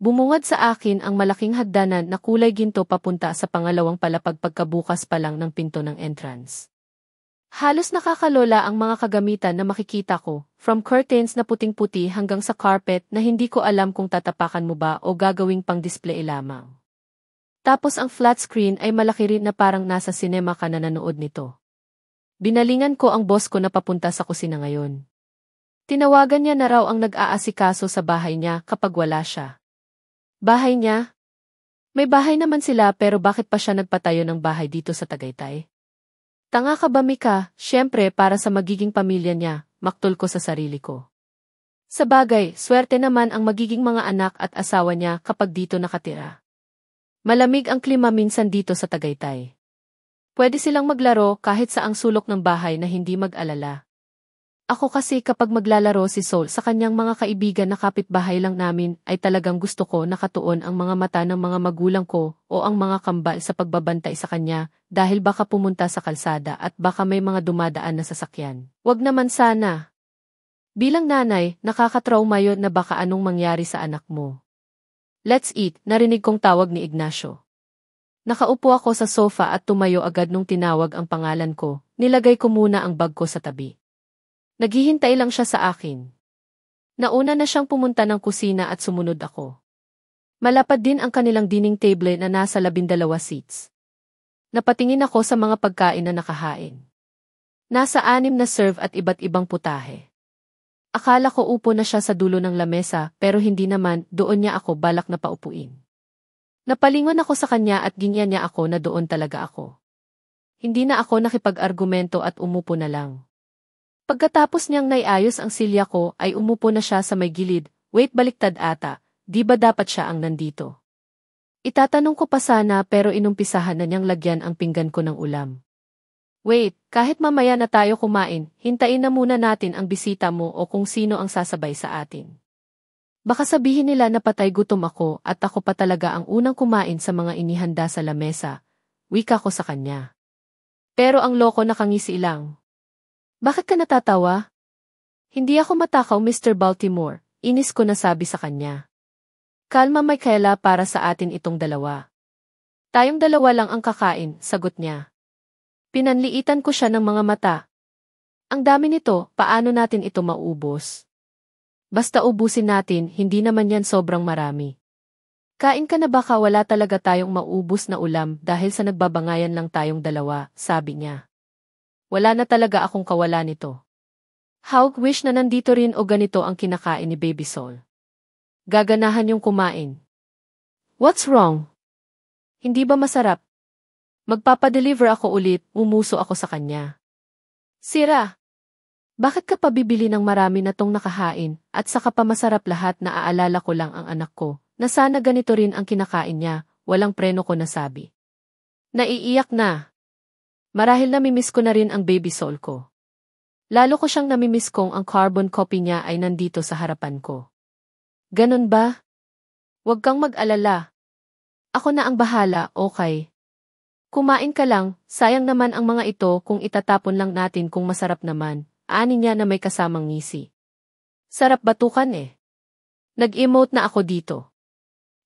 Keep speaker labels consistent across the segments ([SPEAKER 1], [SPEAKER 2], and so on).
[SPEAKER 1] Bumungad sa akin ang malaking hagdanan na kulay ginto papunta sa pangalawang palapag pagkabukas pa lang ng pinto ng entrance. Halos nakakalola ang mga kagamitan na makikita ko, from curtains na puting-puti hanggang sa carpet na hindi ko alam kung tatapakan mo ba o gagawing pang-display lamang. Tapos ang flat screen ay malaki rin na parang nasa sinema ka na nanood nito. Binalingan ko ang boss ko na papunta sa kusina ngayon. Tinawagan niya na raw ang nag-aasikaso sa bahay niya kapag wala siya. Bahay niya? May bahay naman sila pero bakit pa siya nagpatayo ng bahay dito sa Tagaytay? Tanga ka ba, Mika? Siyempre para sa magiging pamilya niya, maktol ko sa sarili ko. Sa bagay, swerte naman ang magiging mga anak at asawa niya kapag dito nakatira. Malamig ang klima minsan dito sa Tagaytay. Pwede silang maglaro kahit sa ang sulok ng bahay na hindi mag-alala. Ako kasi kapag maglalaro si Sol sa kanyang mga kaibigan na kapitbahay lang namin ay talagang gusto ko nakatuon ang mga mata ng mga magulang ko o ang mga kambal sa pagbabantay sa kanya dahil baka pumunta sa kalsada at baka may mga dumadaan na sasakyan. Wag naman sana. Bilang nanay, nakakatrauma yun na baka anong mangyari sa anak mo. Let's eat, narinig kong tawag ni Ignacio. Nakaupo ako sa sofa at tumayo agad nung tinawag ang pangalan ko, nilagay ko muna ang bag ko sa tabi. Naghihintay lang siya sa akin. Nauna na siyang pumunta ng kusina at sumunod ako. Malapad din ang kanilang dining table na nasa 12 seats. Napatingin ako sa mga pagkain na nakahain. Nasa 6 na serve at iba't ibang putahe. Akala ko upo na siya sa dulo ng lamesa pero hindi naman, doon niya ako balak na paupuin. Napalingon ako sa kanya at ginyan niya ako na doon talaga ako. Hindi na ako nakipag-argumento at umupo na lang. Pagkatapos niyang naiayos ang silya ko ay umupo na siya sa may gilid, wait baliktad ata, di ba dapat siya ang nandito? Itatanong ko pa sana pero inumpisahan na niyang lagyan ang pinggan ko ng ulam. Wait, kahit mamaya na tayo kumain, hintayin na muna natin ang bisita mo o kung sino ang sasabay sa atin. Baka sabihin nila na patay gutom ako at ako pa talaga ang unang kumain sa mga inihanda sa lamesa, wika ko sa kanya. Pero ang loko nakangisi lang. Bakit ka natatawa? Hindi ako matakaw, Mr. Baltimore, inis ko nasabi sa kanya. Kalma, Michaela, para sa atin itong dalawa. Tayong dalawa lang ang kakain, sagot niya. Pinanliitan ko siya ng mga mata. Ang dami nito, paano natin ito maubos? Basta ubusin natin, hindi naman yan sobrang marami. Kain ka na baka wala talaga tayong maubos na ulam dahil sa nagbabangayan lang tayong dalawa, sabi niya. Wala na talaga akong kawala nito. How wish na nandito rin o ganito ang kinakain ni Baby Sol. Gaganahan yung kumain. What's wrong? Hindi ba masarap? Magpapadeliver ako ulit, umuso ako sa kanya. Sira! Bakit ka pa bibili ng marami na tong nakahain at saka pa masarap lahat na aalala ko lang ang anak ko na sana ganito rin ang kinakain niya, walang preno ko nasabi. Naiiyak na. Marahil namimiss ko na rin ang Baby Sol ko. Lalo ko siyang namimiss kung ang carbon copy niya ay nandito sa harapan ko. Ganon ba? Huwag kang mag-alala. Ako na ang bahala, okay? Kumain ka lang, sayang naman ang mga ito kung itatapon lang natin kung masarap naman, ani niya na may kasamang ngisi. Sarap batukan eh. Nag-emote na ako dito.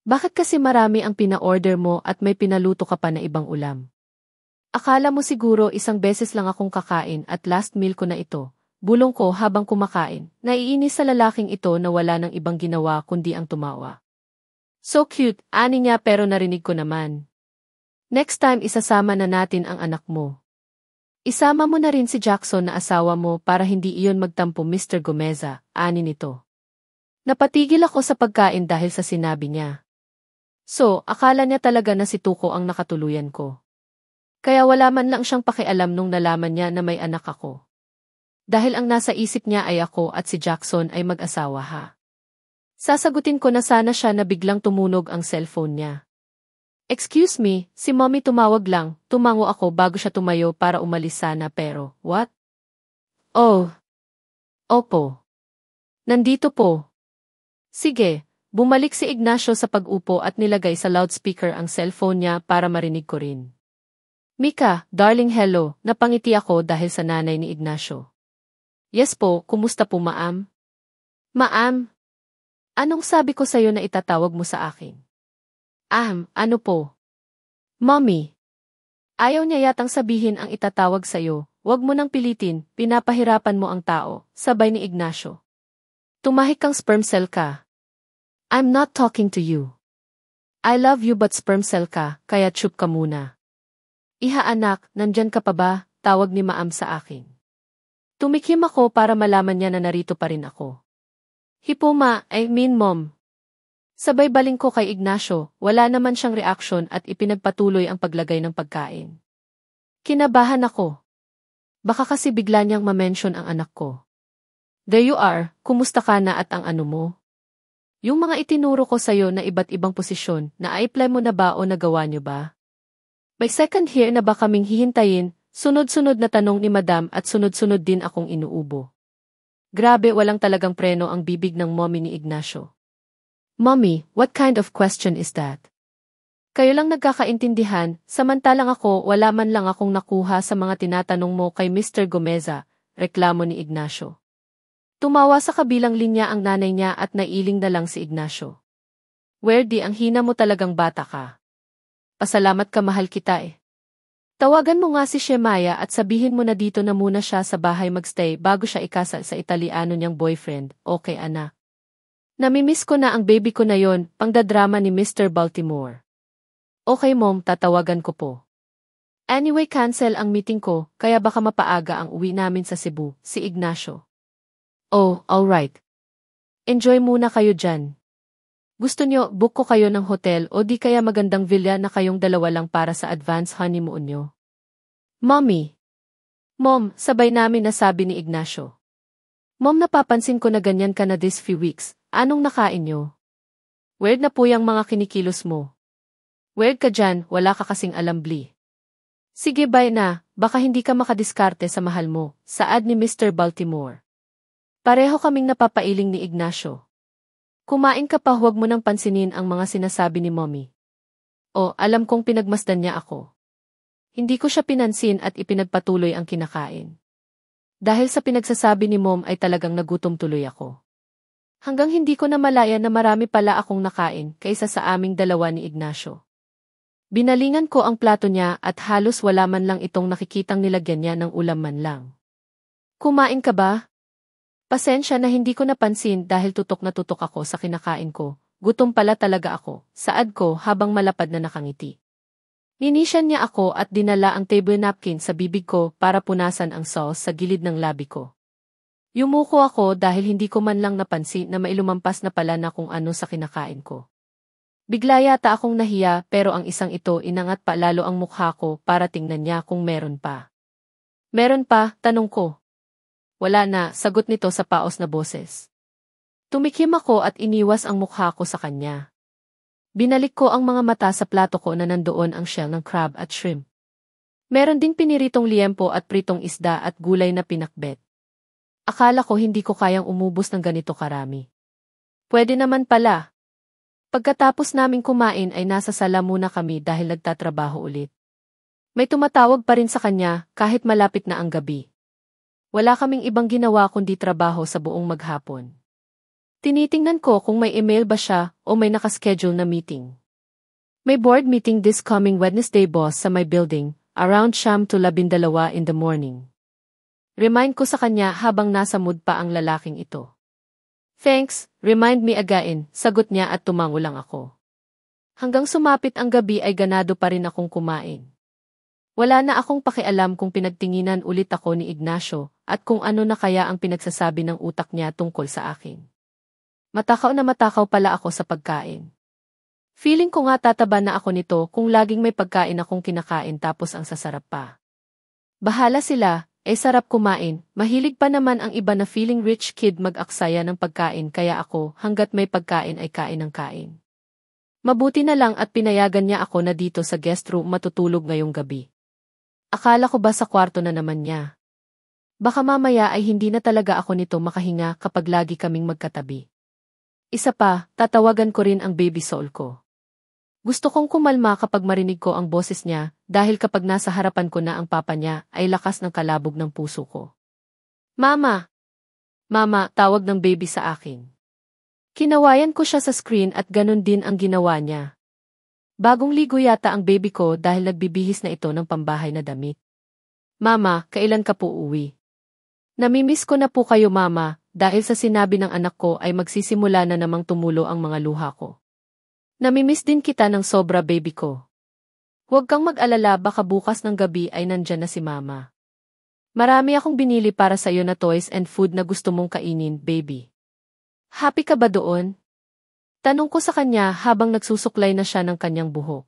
[SPEAKER 1] Bakit kasi marami ang pina-order mo at may pinaluto ka pa na ibang ulam? Akala mo siguro isang beses lang akong kakain at last meal ko na ito, bulong ko habang kumakain, naiinis sa lalaking ito na wala ng ibang ginawa kundi ang tumawa. So cute, ani niya pero narinig ko naman. Next time isasama na natin ang anak mo. Isama mo na rin si Jackson na asawa mo para hindi iyon magtampo Mr. Gomeza, ani nito. Napatigil ako sa pagkain dahil sa sinabi niya. So, akala niya talaga na si Tuko ang nakatuluyan ko. Kaya wala man lang siyang pakialam nung nalaman niya na may anak ako. Dahil ang nasa isip niya ay ako at si Jackson ay mag-asawa ha. Sasagutin ko na sana siya na biglang tumunog ang cellphone niya. Excuse me, si mommy tumawag lang, tumango ako bago siya tumayo para umalis sana pero, what? Oh. Opo. Nandito po. Sige, bumalik si Ignacio sa pag-upo at nilagay sa loudspeaker ang cellphone niya para marinig ko rin. Mika, darling hello, napangiti ako dahil sa nanay ni Ignacio. Yes po, kumusta po maam? Maam? Anong sabi ko sa'yo na itatawag mo sa akin? Ano po? Mommy. Ayaw niya yatang sabihin ang itatawag sa'yo, wag mo nang pilitin, pinapahirapan mo ang tao, sabay ni Ignacio. Tumahik kang sperm cell ka. I'm not talking to you. I love you but sperm cell ka, kaya chup ka muna. Iha anak, nandyan ka pa ba? Tawag ni Maam sa akin. Tumikim ako para malaman niya na narito pa rin ako. Hipuma, I mean mom. Sabay baling ko kay Ignacio, wala naman siyang reaksyon at ipinagpatuloy ang paglagay ng pagkain. Kinabahan ako. Baka kasi bigla niyang ma-mention ang anak ko. There you are, kumusta ka na at ang ano mo? Yung mga itinuro ko sa'yo na iba't ibang posisyon, na-apply mo na ba o nagawa niyo ba? May second here na ba kaming hihintayin? Sunod-sunod na tanong ni Madam at sunod-sunod din akong inuubo. Grabe, walang talagang preno ang bibig ng mommy ni Ignacio. Mommy, what kind of question is that? Kayo lang nagkakaintindihan, samantalang ako wala man lang akong nakuha sa mga tinatanong mo kay Mr. Gomeza, reklamo ni Ignacio. Tumawa sa kabilang linya ang nanay niya at nailing na lang si Ignacio. Werdy, ang hina mo talagang bata ka. Pasalamat ka, mahal kita eh. Tawagan mo nga si Shemaya at sabihin mo na dito na muna siya sa bahay magstay bago siya ikasal sa Italiano niyang boyfriend, okay anak? Namimiss ko na ang baby ko na yon, pangdadrama ni Mr. Baltimore. Okay mom, tatawagan ko po. Anyway, cancel ang meeting ko, kaya baka mapaaga ang uwi namin sa Cebu, si Ignacio. Oh, alright. Enjoy muna kayo dyan. Gusto nyo, book ko kayo ng hotel o di kaya magandang villa na kayong dalawa lang para sa advance honeymoon nyo. Mommy. Mom, sabay namin nasabi ni Ignacio. Mom, napapansin ko na ganyan ka na this few weeks. Anong nakain nyo? Weird na po yung mga kinikilos mo. Weird ka dyan, wala ka kasing alam bli. Sige bye na, baka hindi ka makadiskarte sa mahal mo, saad ni Mr. Baltimore. Pareho kaming napapailing ni Ignacio. Kumain ka pa, huwag mo nang pansinin ang mga sinasabi ni mommy. O, alam kong pinagmasdan niya ako. Hindi ko siya pinansin at ipinagpatuloy ang kinakain. Dahil sa pinagsasabi ni mom ay talagang nagutom tuloy ako. Hanggang hindi ko na malaya na marami pala akong nakain kaysa sa aming dalawa ni Ignacio. Binalingan ko ang plato niya at halos wala man lang itong nakikitang nilagyan niya ng ulam man lang. Kumain ka ba? Pasensya na hindi ko napansin dahil tutok na tutok ako sa kinakain ko. Gutom pala talaga ako, saad ko habang malapad na nakangiti. Ninisyan niya ako at dinala ang table napkin sa bibig ko para punasan ang sauce sa gilid ng labi ko. Yumuko ako dahil hindi ko man lang napansin na mailumampas na pala na kung ano sa kinakain ko. Bigla yata akong nahiya pero ang isang ito inangat pa lalo ang mukha ko para tingnan niya kung meron pa. Meron pa, tanong ko. Wala na, sagot nito sa paos na boses. Tumikim ako at iniwas ang mukha ko sa kanya. Binalik ko ang mga mata sa plato ko na nandoon ang shell ng crab at shrimp. Meron ding piniritong liempo at pritong isda at gulay na pinakbet. Akala ko hindi ko kayang umubos ng ganito karami. Pwede naman pala. Pagkatapos naming kumain ay nasa sala muna kami dahil nagtatrabaho ulit. May tumatawag pa rin sa kanya kahit malapit na ang gabi. Wala kaming ibang ginawa kundi trabaho sa buong maghapon. Tinitingnan ko kung may email ba siya o may nakaschedule na meeting. May board meeting this coming Wednesday boss sa my building, around 9 to 12 in the morning. Remind ko sa kanya habang nasa mood pa ang lalaking ito. Thanks, remind me again, sagot niya at tumango lang ako. Hanggang sumapit ang gabi ay ganado pa rin akong kumain. Wala na akong pakialam kung pinagtinginan ulit ako ni Ignacio at kung ano na kaya ang pinagsasabi ng utak niya tungkol sa akin. Matakaw pala ako sa pagkain. Feeling ko nga tataba na ako nito kung laging may pagkain akong kinakain tapos ang sasarap pa. Bahala sila. Sarap kumain, mahilig pa naman ang iba na feeling rich kid mag-aksaya ng pagkain kaya ako hanggat may pagkain ay kain ng kain. Mabuti na lang at pinayagan niya ako na dito sa guest room matutulog ngayong gabi. Akala ko ba sa kwarto na naman niya? Baka mamaya ay hindi na talaga ako nito makahinga kapag lagi kaming magkatabi. Isa pa, tatawagan ko rin ang baby soul ko. Gusto kong kumalma kapag marinig ko ang boses niya, dahil kapag nasa harapan ko na ang papa niya, ay lakas ng kalabog ng puso ko. Mama! Mama, tawag ng baby sa akin. Kinawayan ko siya sa screen at ganun din ang ginawa niya. Bagong ligo yata ang baby ko dahil nagbibihis na ito ng pambahay na damit. Mama, kailan ka po uwi? Namimiss ko na po kayo mama, dahil sa sinabi ng anak ko ay magsisimula na namang tumulo ang mga luha ko. Namimiss din kita ng sobra baby ko. Huwag kang mag-alala baka bukas ng gabi ay nandyan na si mama. Marami akong binili para sa iyo na toys and food na gusto mong kainin, baby. Happy ka ba doon? Tanong ko sa kanya habang nagsusuklay na siya ng kanyang buhok.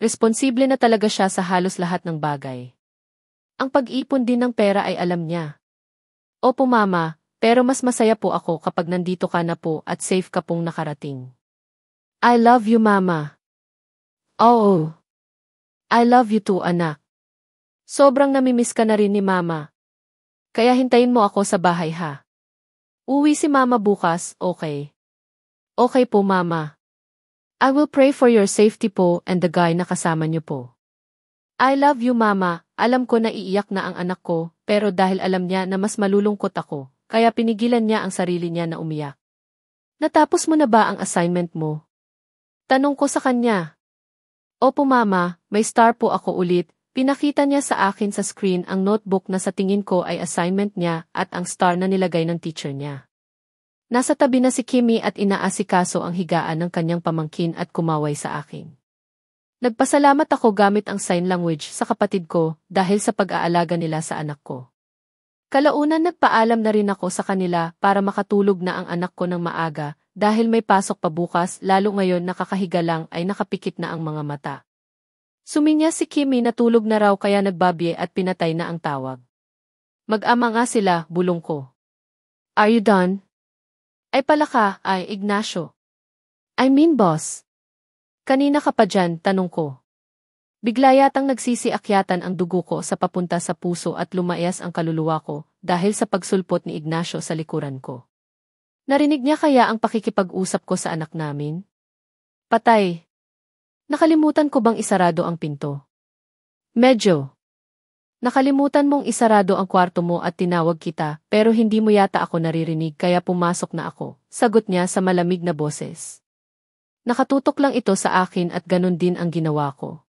[SPEAKER 1] Responsible na talaga siya sa halos lahat ng bagay. Ang pag-ipon din ng pera ay alam niya. Opo mama, pero mas masaya po ako kapag nandito ka na po at safe ka pong nakarating. I love you mama. Oh, I love you too anak. Sobrang namimiss ka na rin ni mama. Kaya hintayin mo ako sa bahay ha. Uwi si mama bukas, okay? Okay po mama. I will pray for your safety po and the guy na kasama niyo po. I love you mama, alam ko na iiyak na ang anak ko, pero dahil alam niya na mas malulungkot ako, kaya pinigilan niya ang sarili niya na umiyak. Natapos mo na ba ang assignment mo? Tanong ko sa kanya. Opo mama, may star po ako ulit. Pinakita niya sa akin sa screen ang notebook na sa tingin ko ay assignment niya at ang star na nilagay ng teacher niya. Nasa tabi na si Kimi at inaasikaso ang higaan ng kanyang pamangkin at kumaway sa akin. Nagpasalamat ako gamit ang sign language sa kapatid ko dahil sa pag-aalaga nila sa anak ko. Kalaunan nagpaalam na rin ako sa kanila para makatulog na ang anak ko ng maaga dahil may pasok pa bukas lalo ngayon nakakahiga lang ay nakapikit na ang mga mata. Suminya si Kimi na tulog na raw kaya nagbabye at pinatay na ang tawag. Mag-ama nga sila, bulong ko. Are you done? Ay pala ka, ay Ignacio. I mean boss. Kanina ka pa dyan, tanong ko. Bigla yatang nagsisiakyatan ang dugo ko sa papunta sa puso at lumayas ang kaluluwa ko dahil sa pagsulpot ni Ignacio sa likuran ko. Narinig niya kaya ang pakikipag-usap ko sa anak namin? Patay. Nakalimutan ko bang isarado ang pinto? Medyo. Nakalimutan mong isarado ang kwarto mo at tinawag kita pero hindi mo yata ako naririnig kaya pumasok na ako, sagot niya sa malamig na boses. Nakatutok lang ito sa akin at ganun din ang ginawa ko.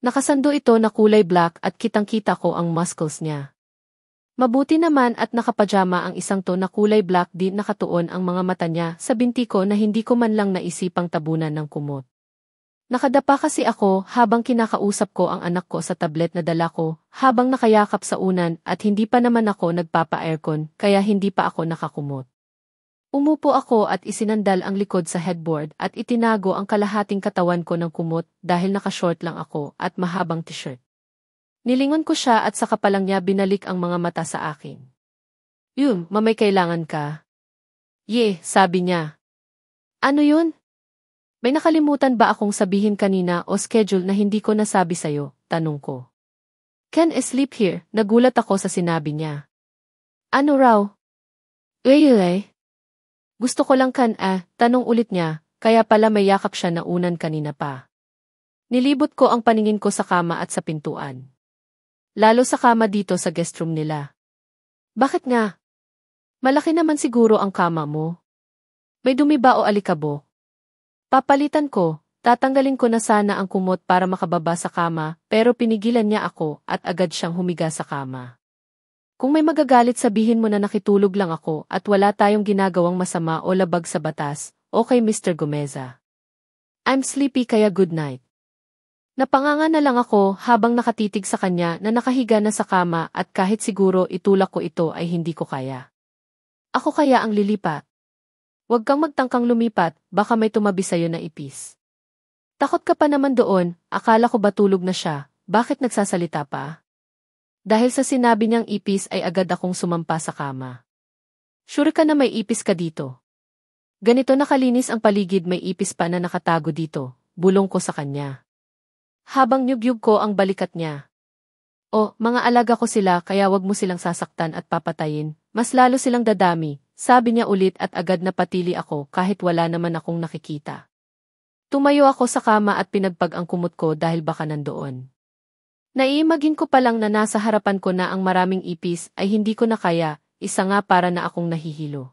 [SPEAKER 1] Nakasando ito na kulay black at kitang-kita ko ang muscles niya. Mabuti naman at nakapajama ang isang to na kulay black din nakatuon ang mga mata niya sa binti ko na hindi ko man lang naisipang tabunan ng kumot. Nakadapa kasi ako habang kinakausap ko ang anak ko sa tablet na dala ko habang nakayakap sa unan at hindi pa naman ako nagpapa-aircon kaya hindi pa ako nakakumot. Umupo ako at isinandal ang likod sa headboard at itinago ang kalahating katawan ko ng kumot dahil nakashort lang ako at mahabang t-shirt. Nilingon ko siya at saka pa lang niya binalik ang mga mata sa akin. Yun, may kailangan ka? Sabi niya. Ano yun? May nakalimutan ba akong sabihin kanina o schedule na hindi ko nasabi sa'yo? Tanong ko. Can I sleep here? Nagulat ako sa sinabi niya. Ano raw? Gusto ko lang tanong ulit niya, kaya pala may yakap siya na unan kanina pa. Nilibot ko ang paningin ko sa kama at sa pintuan. Lalo sa kama dito sa guest room nila. Bakit nga? Malaki naman siguro ang kama mo. May dumi ba o alikabok? Papalitan ko, tatanggalin ko na sana ang kumot para makababa sa kama, pero pinigilan niya ako at agad siyang humiga sa kama. Kung may magagalit sabihin mo na nakitulog lang ako at wala tayong ginagawang masama o labag sa batas, okay Mr. Gomeza. I'm sleepy kaya good night. Napanganga na lang ako habang nakatitig sa kanya na nakahiga na sa kama at kahit siguro itulak ko ito ay hindi ko kaya. Ako kaya ang lilipat. Huwag kang magtangkang lumipat, baka may tumabi sa'yo na ipis. Takot ka pa naman doon, akala ko ba tulog na siya, bakit nagsasalita pa? Dahil sa sinabi niyang ipis ay agad akong sumampa sa kama. Sure ka na may ipis ka dito? Ganito nakalinis ang paligid may ipis pa na nakatago dito, bulong ko sa kanya. Habang nyugyug ko ang balikat niya. Mga alaga ko sila kaya wag mo silang sasaktan at papatayin, mas lalo silang dadami, sabi niya ulit at agad napatili ako kahit wala naman akong nakikita. Tumayo ako sa kama at pinagpag ang kumot ko dahil baka nandoon. Naiimagine ko pa lang na nasa harapan ko na ang maraming ipis ay hindi ko na kaya, isa nga para na akong nahihilo.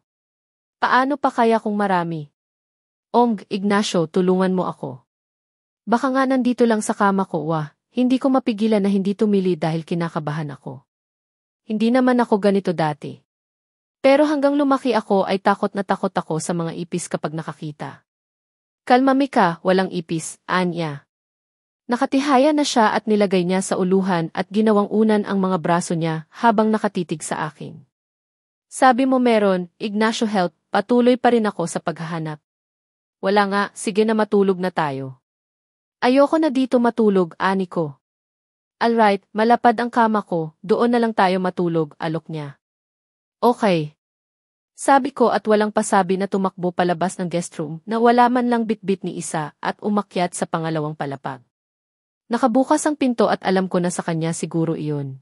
[SPEAKER 1] Paano pa kaya kung marami? Ignacio, tulungan mo ako. Baka nga nandito lang sa kama ko, hindi ko mapigilan na hindi tumili dahil kinakabahan ako. Hindi naman ako ganito dati. Pero hanggang lumaki ako ay takot ako sa mga ipis kapag nakakita. Kalma Mika, walang ipis, anya. Nakatihaya na siya at nilagay niya sa uluhan at ginawang unan ang mga braso niya habang nakatitig sa akin. Sabi mo meron, Ignacio help, patuloy pa rin ako sa paghahanap. Wala nga, sige na matulog na tayo. Ayoko na dito matulog, ani ko. Alright, malapad ang kama ko, doon na lang tayo matulog, alok niya. Okay. Sabi ko at walang pasabi na tumakbo palabas ng guest room na wala man lang bitbit ni isa at umakyat sa pangalawang palapag. Nakabukas ang pinto at alam ko na sa kanya siguro iyon.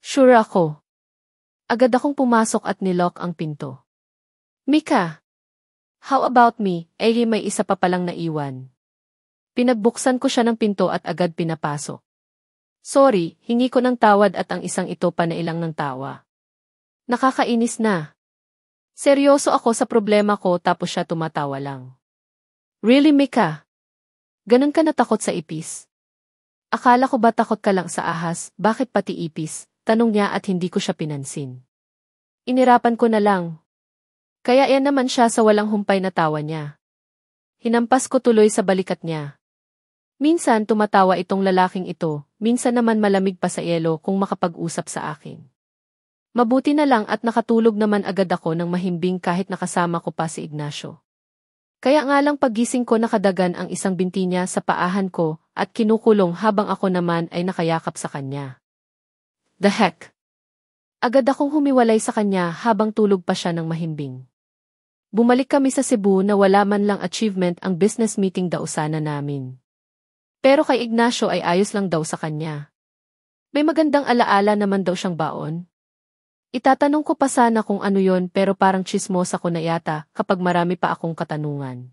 [SPEAKER 1] Sure ako. Agad akong pumasok at nilock ang pinto. Mika! How about me, may isa pa palang naiwan. Pinagbuksan ko siya ng pinto at agad pinapasok. Sorry, hingi ko ng tawad at ang isang ito panailang ng tawa. Nakakainis na. Seryoso ako sa problema ko tapos siya tumatawa lang. Really Mika? Ganun ka natakot sa ipis? Akala ko ba takot ka lang sa ahas, bakit pati ipis? Tanong niya at hindi ko siya pinansin. Inirapan ko na lang. Kaya yan naman siya sa walang humpay na tawa niya. Hinampas ko tuloy sa balikat niya. Minsan tumatawa itong lalaking ito, minsan naman malamig pa sa yelo kung makapag-usap sa akin. Mabuti na lang at nakatulog naman agad ako ng mahimbing kahit nakasama ko pa si Ignacio. Kaya nga lang paggising ko nakadagan ang isang binti niya sa paahan ko at kinukulong habang ako naman ay nakayakap sa kanya. The heck? Agad akong humiwalay sa kanya habang tulog pa siya ng mahimbing. Bumalik kami sa Cebu na wala man lang achievement ang business meeting daw sana namin. Pero kay Ignacio ay ayos lang daw sa kanya. May magandang alaala naman daw siyang baon. Itatanong ko pa sana kung ano yon pero parang chismosa ko na yata kapag marami pa akong katanungan.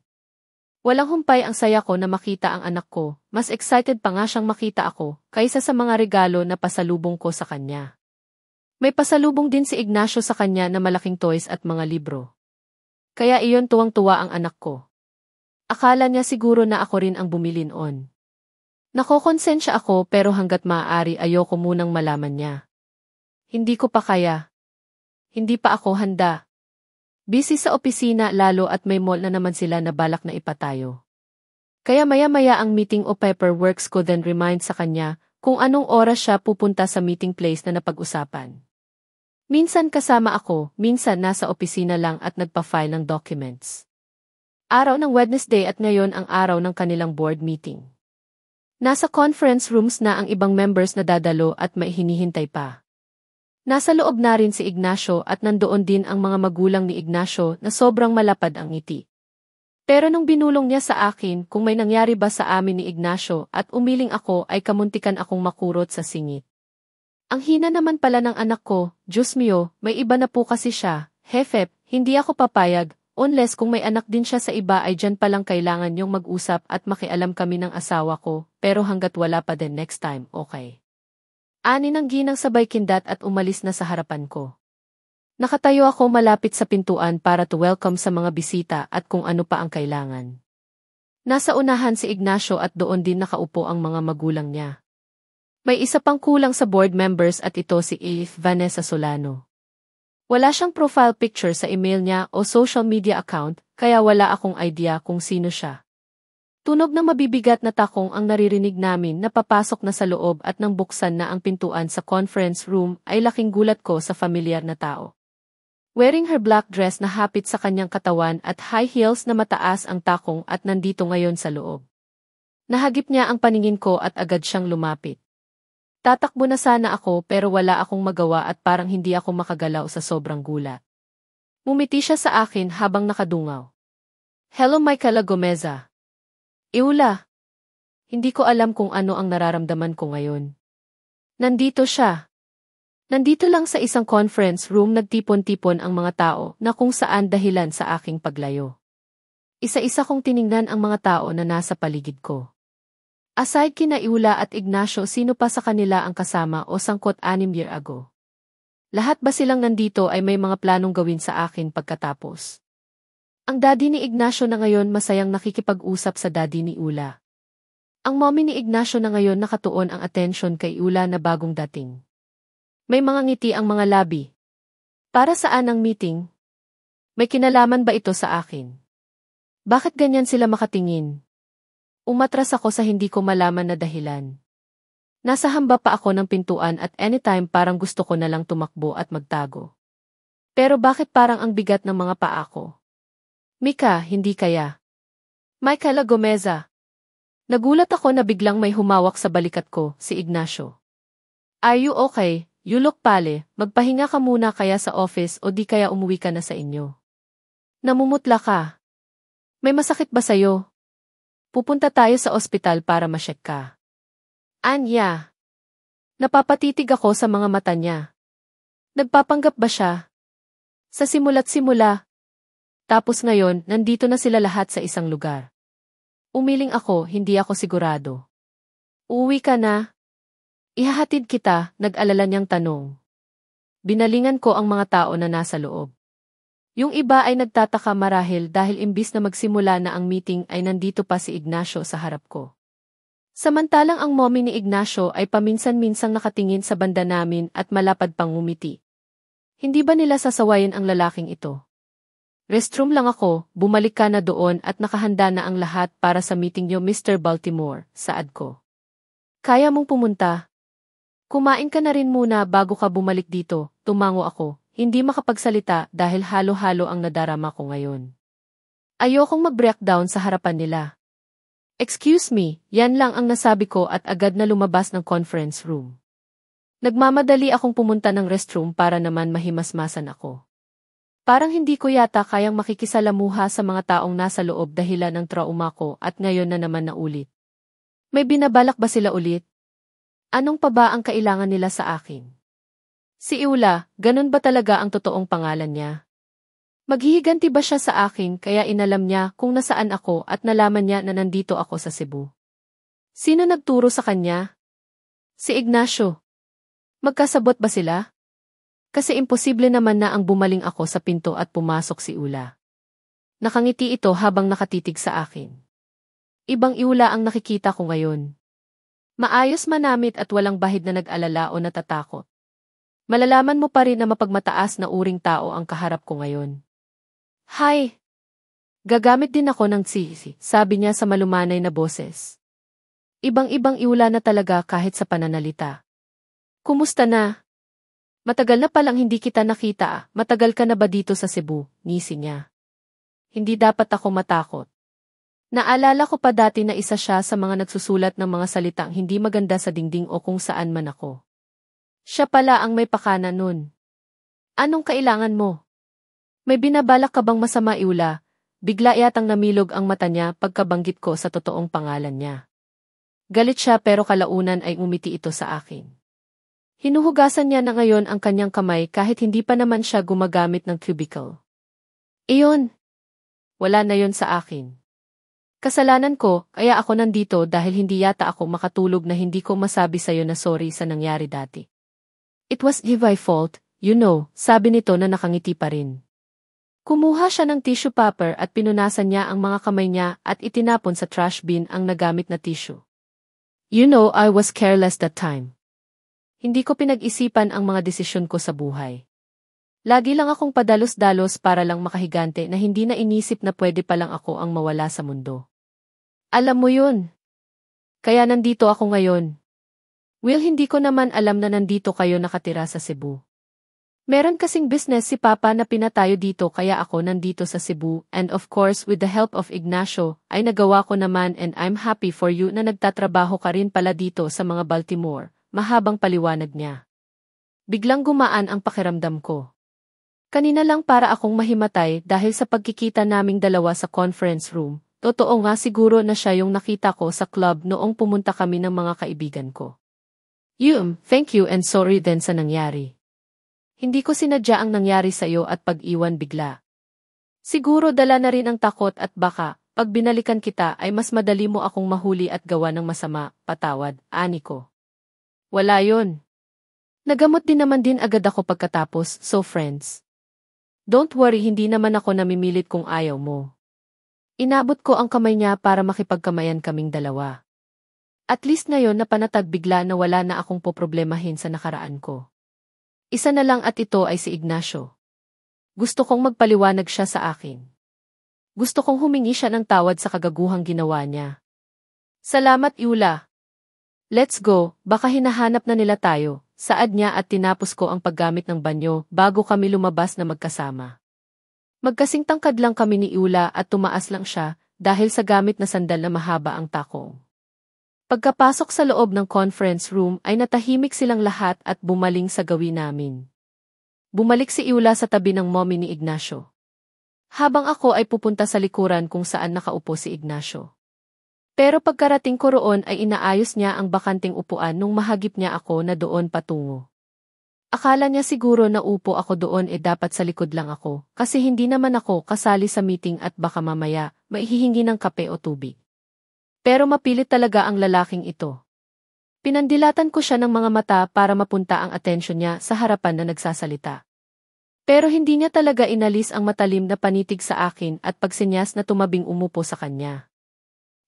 [SPEAKER 1] Walang humpay ang saya ko na makita ang anak ko, mas excited pa nga siyang makita ako kaysa sa mga regalo na pasalubong ko sa kanya. May pasalubong din si Ignacio sa kanya na malaking toys at mga libro. Kaya iyon tuwang-tuwa ang anak ko. Akala niya siguro na ako rin ang bumili noon. Nakokonsensya ako pero hanggat maaari ayoko munang malaman niya. Hindi ko pa kaya. Hindi pa ako handa. Busy sa opisina lalo at may mall na naman sila na balak na ipatayo. Kaya maya-maya ang meeting o paperworks ko then remind sa kanya kung anong oras siya pupunta sa meeting place na napag-usapan. Minsan kasama ako, minsan nasa opisina lang at nagpa-file ng documents. Araw ng Wednesday at ngayon ang araw ng kanilang board meeting. Nasa conference rooms na ang ibang members na dadalo at may hinihintay pa. Nasa loob na rin si Ignacio at nandoon din ang mga magulang ni Ignacio na sobrang malapad ang ngiti. Pero nung binulong niya sa akin kung may nangyari ba sa amin ni Ignacio at umiling ako ay kamuntikan akong makurot sa singit. Ang hina naman pala ng anak ko, Diyos mio, may iba na po kasi siya, Hefep, hindi ako papayag, unless kung may anak din siya sa iba ay dyan palang kailangan yung mag-usap at makialam kami ng asawa ko, pero hanggat wala pa din next time, okay. Ani ng ginang sabay kindat at umalis na sa harapan ko. Nakatayo ako malapit sa pintuan para to welcome sa mga bisita at kung ano pa ang kailangan. Nasa unahan si Ignacio at doon din nakaupo ang mga magulang niya. May isa pang kulang sa board members at ito si Vanessa Solano. Wala siyang profile picture sa email niya o social media account kaya wala akong idea kung sino siya. Tunog na mabibigat na takong ang naririnig namin na papasok na sa loob at nang buksan na ang pintuan sa conference room ay laking gulat ko sa familiar na tao. Wearing her black dress na hapit sa kanyang katawan at high heels na mataas ang takong at nandito ngayon sa loob. Nahagip niya ang paningin ko at agad siyang lumapit. Tatakbo na sana ako pero wala akong magawa at parang hindi ako makagalaw sa sobrang gulat. Mumiti siya sa akin habang nakadungaw. Hello Michaela Gomeza. Iula. Hindi ko alam kung ano ang nararamdaman ko ngayon. Nandito siya. Nandito lang sa isang conference room nagtipon-tipon ang mga tao na kung saan dahilan sa aking paglayo. Isa-isa kong tiningnan ang mga tao na nasa paligid ko. Aside kina Iula at Ignacio, sino pa sa kanila ang kasama o sangkot 6 years ago? Lahat ba silang nandito ay may mga planong gawin sa akin pagkatapos? Ang daddy ni Ignacio na ngayon masayang nakikipag-usap sa daddy ni Ula. Ang mommy ni Ignacio na ngayon nakatuon ang atensyon kay Ula na bagong dating. May mga ngiti ang mga labi. Para saan ang meeting? May kinalaman ba ito sa akin? Bakit ganyan sila makatingin? Umatras ako sa hindi ko malaman na dahilan. Nasa hamba pa ako ng pintuan at anytime parang gusto ko na lang tumakbo at magtago. Pero bakit parang ang bigat ng mga paa ko? Mika, hindi kaya. Michaela Gomeza. Nagulat ako na biglang may humawak sa balikat ko, si Ignacio. Are you okay? You look pale, magpahinga ka muna kaya sa office o di kaya umuwi ka na sa inyo. Namumutla ka. May masakit ba sa'yo? Pupunta tayo sa ospital para ma-check ka. Anya. Napapatitig ako sa mga mata niya. Nagpapanggap ba siya? Sa simula't simula. Tapos ngayon, nandito na sila lahat sa isang lugar. Umiling ako, hindi ako sigurado. Uuwi ka na? Ihahatid kita, nag-alala niyang tanong. Binalingan ko ang mga tao na nasa loob. Yung iba ay nagtataka marahil dahil imbis na magsimula na ang meeting ay nandito pa si Ignacio sa harap ko. Samantalang ang mommy ni Ignacio ay paminsan-minsang nakatingin sa banda namin at malapad pang ngumiti. Hindi ba nila sasawayin ang lalaking ito? Restroom lang ako, bumalik ka na doon at nakahanda na ang lahat para sa meeting niyo Mr. Baltimore, saad ko. Kaya mong pumunta? Kumain ka na rin muna bago ka bumalik dito, tumango ako, hindi makapagsalita dahil halo-halo ang nadarama ko ngayon. Ayokong mag-breakdown sa harapan nila. Excuse me, yan lang ang nasabi ko at agad na lumabas ng conference room. Nagmamadali akong pumunta ng restroom para naman mahimasmasan ako. Parang hindi ko yata kayang makikisalamuha sa mga taong nasa loob dahilan ng trauma ko at ngayon na naman naulit. May binabalak ba sila ulit? Anong pa ba ang kailangan nila sa akin? Si Iula, ganun ba talaga ang totoong pangalan niya? Maghihiganti ba siya sa akin kaya inalam niya kung nasaan ako at nalaman niya na nandito ako sa Cebu? Sino nagturo sa kanya? Si Ignacio. Magkasabot ba sila? Kasi imposible naman na ang bumaling ako sa pinto at pumasok si Ula. Nakangiti ito habang nakatitig sa akin. Ibang Iula ang nakikita ko ngayon. Maayos manamit at walang bahid na nag-alala o natatakot. Malalaman mo pa rin na mapagmataas na uring tao ang kaharap ko ngayon. Hi! Gagamit din ako ng sisi, sabi niya sa malumanay na boses. Ibang-ibang Iula na talaga kahit sa pananalita. Kumusta na? Matagal na palang hindi kita nakita, matagal ka na ba dito sa Cebu, ngisi niya. Hindi dapat ako matakot. Naalala ko pa dati na isa siya sa mga nagsusulat ng mga salitang hindi maganda sa dingding o kung saan man ako. Siya pala ang may pakana nun. Anong kailangan mo? May binabalak ka bang masama Iula? Bigla yatang namilog ang mata niya pagkabanggit ko sa totoong pangalan niya. Galit siya pero kalaunan ay umiti ito sa akin. Hinuhugasan niya na ngayon ang kanyang kamay kahit hindi pa naman siya gumagamit ng cubicle. Iyon. Wala na yon sa akin. Kasalanan ko, kaya ako nandito dahil hindi yata ako makatulog na hindi ko masabi sa'yo na sorry sa nangyari dati. It was my fault, you know, sabi nito na nakangiti pa rin. Kumuha siya ng tissue paper at pinunasan niya ang mga kamay niya at itinapon sa trash bin ang nagamit na tissue. You know I was careless that time. Hindi ko pinag-isipan ang mga desisyon ko sa buhay. Lagi lang akong padalos-dalos para lang makahigante na hindi na inisip na pwede palang ako ang mawala sa mundo. Alam mo yun. Kaya nandito ako ngayon. Will, hindi ko naman alam na nandito kayo nakatira sa Cebu. Meron kasing business si Papa na pinatayo dito kaya ako nandito sa Cebu and of course with the help of Ignacio ay nagawa ko naman and I'm happy for you na nagtatrabaho ka rin pala dito sa mga Baltimore. Mahabang paliwanag niya. Biglang gumaan ang pakiramdam ko. Kanina lang para akong mahimatay dahil sa pagkikita naming dalawa sa conference room. Totoo nga siguro na siya yung nakita ko sa club noong pumunta kami ng mga kaibigan ko. Thank you and sorry din sa nangyari. Hindi ko sinadya ang nangyari sa iyo at pag-iwan bigla. Siguro dala na rin ang takot at baka, pag binalikan kita ay mas madali mo akong mahuli at gawa ng masama, patawad, ani ko. Wala yon. Nagamot din naman din agad ako pagkatapos, so friends. Don't worry, hindi naman ako namimilit kung ayaw mo. Inabot ko ang kamay niya para makipagkamayan kaming dalawa. At least ngayon napanatag bigla na wala na akong poproblemahin sa nakaraan ko. Isa na lang at ito ay si Ignacio. Gusto kong magpaliwanag siya sa akin. Gusto kong humingi siya ng tawad sa kagaguhang ginawa niya. Salamat, Eula. Let's go, baka hinahanap na nila tayo, saad niya at tinapos ko ang paggamit ng banyo bago kami lumabas na magkasama. Magkasing tangkad lang kami ni Eula at tumaas lang siya dahil sa gamit na sandal na mahaba ang takong. Pagkapasok sa loob ng conference room ay natahimik silang lahat at bumaling sa gawin namin. Bumalik si Eula sa tabi ng mommy ni Ignacio. Habang ako ay pupunta sa likuran kung saan nakaupo si Ignacio. Pero pagkarating ko roon ay inaayos niya ang bakanting upuan nung mahagip niya ako na doon patungo. Akala niya siguro na upo ako doon dapat sa likod lang ako kasi hindi naman ako kasali sa meeting at baka mamaya maihihingi ng kape o tubig. Pero mapilit talaga ang lalaking ito. Pinandilatan ko siya ng mga mata para mapunta ang atensyon niya sa harapan na nagsasalita. Pero hindi niya talaga inalis ang matalim na panitig sa akin at pagsenyas na tumabing umupo sa kanya.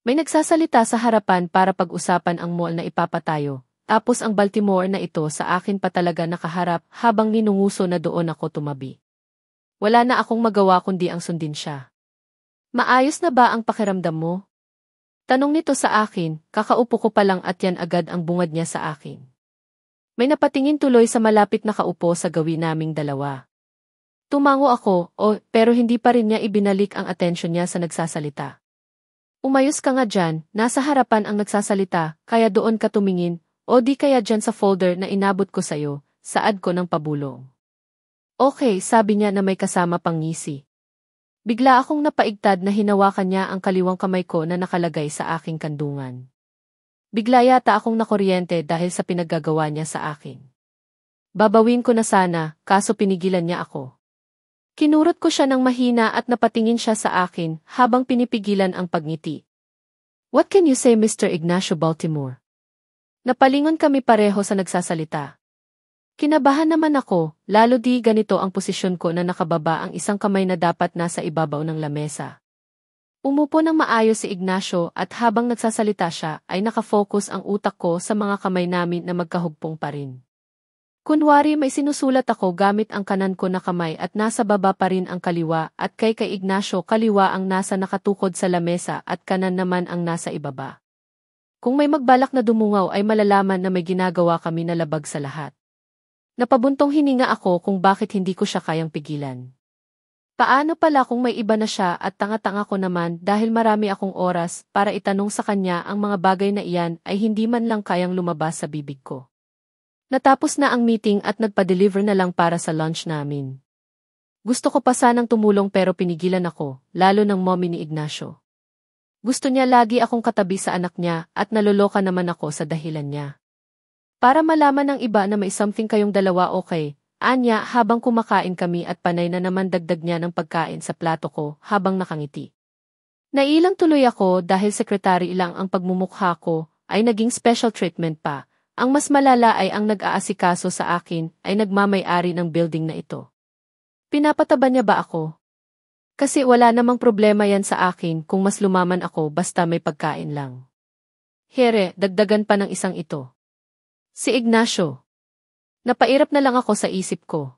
[SPEAKER 1] May nagsasalita sa harapan para pag-usapan ang mall na ipapatayo, tapos ang Baltimore na ito sa akin pa talaga nakaharap habang ninunguso na doon ako tumabi. Wala na akong magawa kundi ang sundin siya. Maayos na ba ang pakiramdam mo? Tanong nito sa akin, kakaupo ko pa lang at yan agad ang bungad niya sa akin. May napatingin tuloy sa malapit na kaupo sa gawin naming dalawa. Tumango ako, pero hindi pa rin niya ibinalik ang atensyon niya sa nagsasalita. Umayos ka nga dyan, nasa harapan ang nagsasalita, kaya doon ka tumingin, o di kaya dyan sa folder na inabot ko sayo, saad ko ng pabulong. Okay, sabi niya na may kasama pang ngisi. Bigla akong napaigtad na hinawakan niya ang kaliwang kamay ko na nakalagay sa aking kandungan. Bigla yata akong nakuryente dahil sa pinaggagawa niya sa akin. Babawin ko na sana, kaso pinigilan niya ako. Kinurot ko siya ng mahina at napatingin siya sa akin habang pinipigilan ang pagngiti. What can you say, Mr. Ignacio Baltimore? Napalingon kami pareho sa nagsasalita. Kinabahan naman ako, lalo di ganito ang posisyon ko na nakababa ang isang kamay na dapat nasa ibabaw ng lamesa. Umupo ng maayos si Ignacio at habang nagsasalita siya ay nakafocus ang utak ko sa mga kamay namin na magkahugpong pa rin. Kunwari may sinusulat ako gamit ang kanan ko na kamay at nasa baba pa rin ang kaliwa at kay Ignacio kaliwa ang nasa nakatukod sa lamesa at kanan naman ang nasa ibaba. Kung may magbalak na dumungaw ay malalaman na may ginagawa kami na labag sa lahat. Napabuntong hininga ako kung bakit hindi ko siya kayang pigilan. Paano pala kung may iba na siya at tanga-tanga ko naman dahil marami akong oras para itanong sa kanya ang mga bagay na iyan ay hindi man lang kayang lumabas sa bibig ko. Natapos na ang meeting at nagpa-deliver na lang para sa lunch namin. Gusto ko pa sanang tumulong pero pinigilan ako, lalo ng mommy ni Ignacio. Gusto niya lagi akong katabi sa anak niya at naloloka naman ako sa dahilan niya. Para malaman ng iba na may something kayong dalawa okay, anya habang kumakain kami at panay na naman dagdag niya ng pagkain sa plato ko habang nakangiti. Nailang tuloy ako dahil sekretary lang ang pagmumukha ko ay naging special treatment pa. Ang mas malala ay ang nag-aasikaso sa akin ay nagmamay-ari ng building na ito. Pinapataba niya ba ako? Kasi wala namang problema yan sa akin kung mas lumaman ako basta may pagkain lang. Here, dagdagan pa ng isang ito. Si Ignacio. Napairap na lang ako sa isip ko.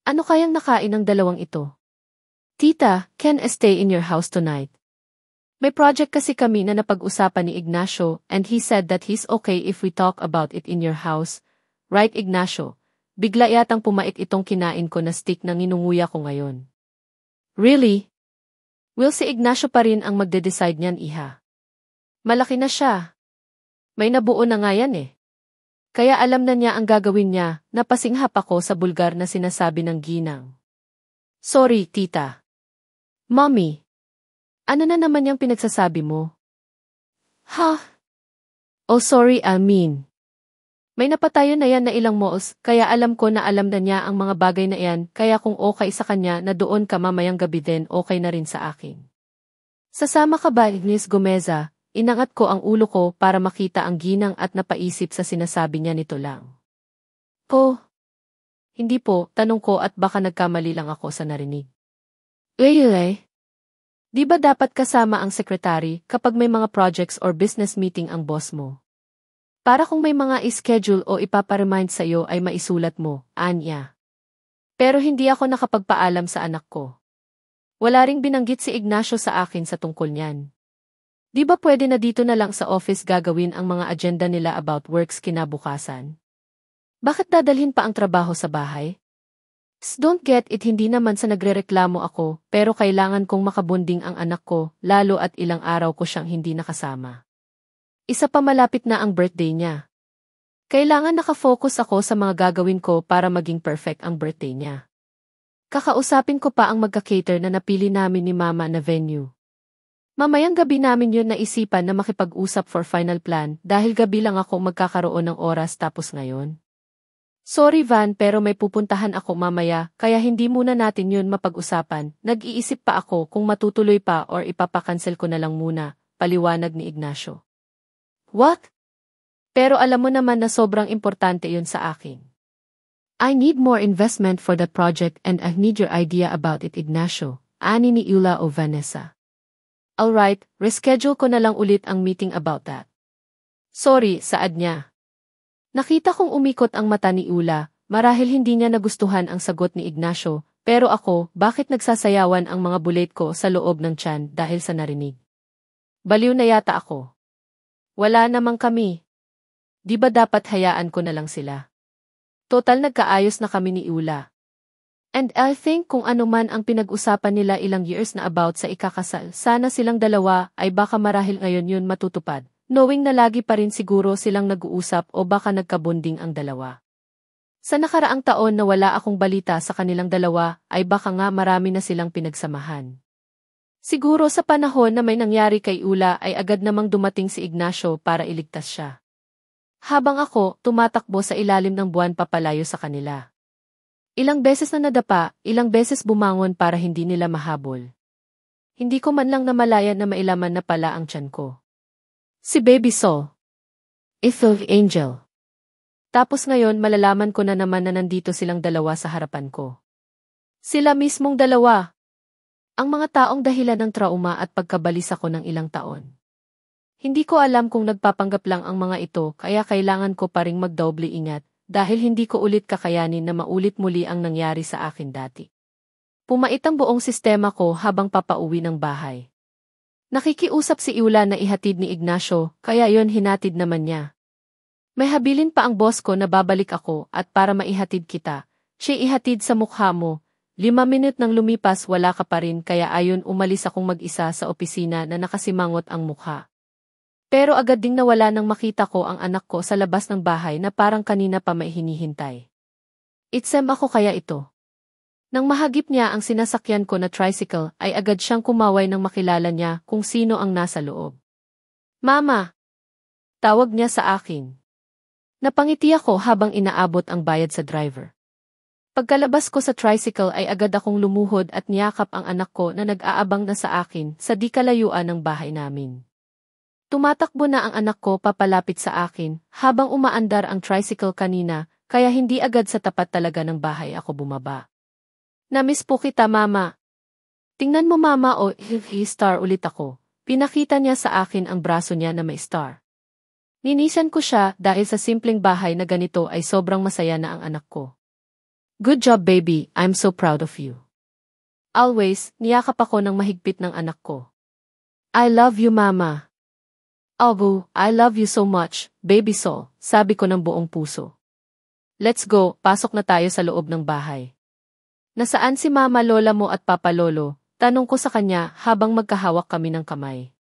[SPEAKER 1] Ano kayang nakain ng dalawang ito? Tita, can I stay in your house tonight? May project kasi kami na napag-usapan ni Ignacio and he said that he's okay if we talk about it in your house. Right, Ignacio? Bigla yatang pumait itong kinain ko na stick na nginunguya ko ngayon. Really? Will si Ignacio pa rin ang magde-decide niyan, iha? Malaki na siya. May nabuo na nga yan eh. Kaya alam na niya ang gagawin niya, napasinghap ako sa bulgar na sinasabi ng ginang. Sorry, tita. Mommy. Ano na naman yung pinagsasabi mo? Ha? Oh sorry, I mean. May napatayo na yan na ilang malls, kaya alam ko na alam na niya ang mga bagay na yan, kaya kung okay sa kanya na doon ka mamayang gabi din okay na rin sa akin. Sasama ka ba, Ignis Gomeza? Inangat ko ang ulo ko para makita ang ginang at napaisip sa sinasabi niya nito lang. Oh. Hindi po, tanong ko at baka nagkamali lang ako sa narinig. Uy, di ba dapat kasama ang sekretary kapag may mga projects or business meeting ang boss mo? Para kung may mga schedule o ipaparemind sa'yo ay maisulat mo, anya. Pero hindi ako nakapagpaalam sa anak ko. Wala ring binanggit si Ignacio sa akin sa tungkol niyan. Di ba pwede na dito na lang sa office gagawin ang mga agenda nila about works kinabukasan? Bakit dadalhin pa ang trabaho sa bahay? Don't get it, hindi naman sa nagrereklamo ako, pero kailangan kong makabonding ang anak ko, lalo at ilang araw ko siyang hindi nakasama. Isa pa malapit na ang birthday niya. Kailangan nakafocus ako sa mga gagawin ko para maging perfect ang birthday niya. Kakausapin ko pa ang magka-cater na napili namin ni Mama na venue. Mamayang gabi namin yun naisipan na makipag-usap for final plan dahil gabi lang ako magkakaroon ng oras tapos ngayon. Sorry Van, pero may pupuntahan ako mamaya kaya hindi muna natin yun mapag-usapan. Nag-iisip pa ako kung matutuloy pa or ipapakancel ko na lang muna, paliwanag ni Ignacio. What? Pero alam mo naman na sobrang importante yun sa akin. I need more investment for the project and I need your idea about it, Ignacio, ani ni Eula o Vanessa. Alright, reschedule ko na lang ulit ang meeting about that. Sorry, saad niya. Nakita kong umikot ang mata ni Eula, marahil hindi niya nagustuhan ang sagot ni Ignacio, pero ako, bakit nagsasayawan ang mga bulet ko sa loob ng tiyan dahil sa narinig? Baliw na yata ako. Wala namang kami. Di ba dapat hayaan ko na lang sila? Total nagkaayos na kami ni Eula. And I think kung ano man ang pinag-usapan nila ilang years na about sa ikakasal, sana silang dalawa ay baka marahil ngayon yun matutupad. Knowing na lagi pa rin siguro silang nag-uusap o baka nagkabonding ang dalawa. Sa nakaraang taon na wala akong balita sa kanilang dalawa ay baka nga marami na silang pinagsamahan. Siguro sa panahon na may nangyari kay Eula ay agad namang dumating si Ignacio para iligtas siya. Habang ako, tumatakbo sa ilalim ng buwan papalayo sa kanila. Ilang beses na nadapa, ilang beses bumangon para hindi nila mahabol. Hindi ko man lang namalayan na mailaman na pala ang tiyan ko. Si Baby Sol. Ethel Angel. Tapos ngayon malalaman ko na naman na nandito silang dalawa sa harapan ko. Sila mismong dalawa. Ang mga taong dahilan ng trauma at pagkabalisa ko ng ilang taon. Hindi ko alam kung nagpapanggap lang ang mga ito kaya kailangan ko pa ring magdoble ingat dahil hindi ko ulit kakayanin na maulit muli ang nangyari sa akin dati. Pumait ang buong sistema ko habang papauwi ng bahay. Nakikiusap si Eula na ihatid ni Ignacio, kaya yon hinatid naman niya. May habilin pa ang boss ko na babalik ako at para maihatid kita, siya ihatid sa mukha mo. 5 minute nang lumipas wala ka pa rin kaya ayon umalis akong mag-isa sa opisina na nakasimangot ang mukha. Pero agad ding nawala nang makita ko ang anak ko sa labas ng bahay na parang kanina pa may hinihintay. Itsem ako kaya ito. Nang mahagip niya ang sinasakyan ko na tricycle ay agad siyang kumaway nang makilala niya kung sino ang nasa loob. Mama! Tawag niya sa akin. Napangiti ako habang inaabot ang bayad sa driver. Pagkalabas ko sa tricycle ay agad akong lumuhod at niyakap ang anak ko na nag-aabang na sa akin sa di kalayuan ng bahay namin. Tumatakbo na ang anak ko papalapit sa akin habang umaandar ang tricycle kanina kaya hindi agad sa tapat talaga ng bahay ako bumaba. Namiss po kita, Mama. Tingnan mo, Mama, o star ulit ako. Pinakita niya sa akin ang braso niya na may star. Ninisan ko siya dahil sa simpleng bahay na ganito ay sobrang masaya na ang anak ko. Good job, baby. I'm so proud of you. Always, niyakap ako ng mahigpit ng anak ko. I love you, Mama. Abu, I love you so much, Baby Sol, sabi ko ng buong puso. Let's go, pasok na tayo sa loob ng bahay. Nasaan si Mama Lola mo at Papa Lolo? Tanong ko sa kanya habang magkahawak kami ng kamay.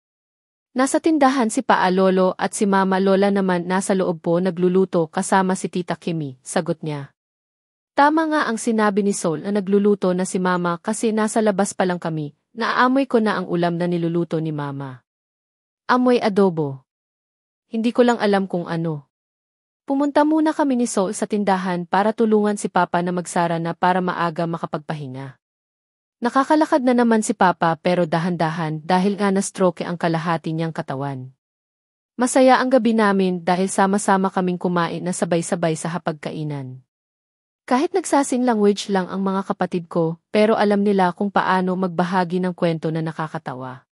[SPEAKER 1] Nasa tindahan si Paa Lolo at si Mama Lola naman nasa loob po nagluluto kasama si Tita Kimi, sagot niya. Tama nga ang sinabi ni Sol na nagluluto na si Mama kasi nasa labas pa lang kami, naaamoy ko na ang ulam na niluluto ni Mama. Amoy adobo. Hindi ko lang alam kung ano. Pumunta muna kami ni Sol sa tindahan para tulungan si Papa na magsara na para maaga makapagpahinga. Nakakalakad na naman si Papa pero dahan-dahan dahil nga na-stroke ang kalahati niyang katawan. Masaya ang gabi namin dahil sama-sama kaming kumain na sabay-sabay sa hapagkainan. Kahit nagsasin language lang ang mga kapatid ko, pero alam nila kung paano magbahagi ng kwento na nakakatawa.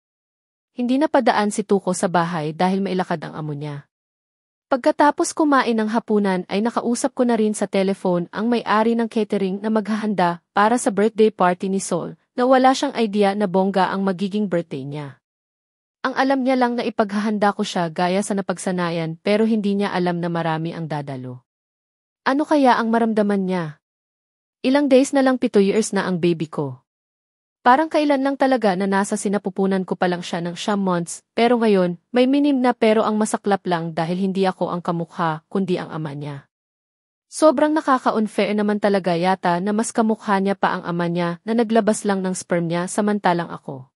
[SPEAKER 1] Hindi na padaan si Tuko sa bahay dahil mailakad ang amo niya. Pagkatapos kumain ng hapunan ay nakausap ko na rin sa telephone ang may-ari ng catering na maghahanda para sa birthday party ni Sol, na wala siyang idea na bongga ang magiging birthday niya. Ang alam niya lang na ipaghahanda ko siya gaya sa napagsanayan pero hindi niya alam na marami ang dadalo. Ano kaya ang maramdaman niya? Ilang days na lang 7 years na ang baby ko. Parang kailan lang talaga na nasa sinapupunan ko pa lang siya ng 9 months, pero ngayon, may minim na pero ang masaklap lang dahil hindi ako ang kamukha, kundi ang ama niya. Sobrang nakaka-unfair naman talaga yata na mas kamukha niya pa ang ama niya na naglabas lang ng sperm niya samantalang ako.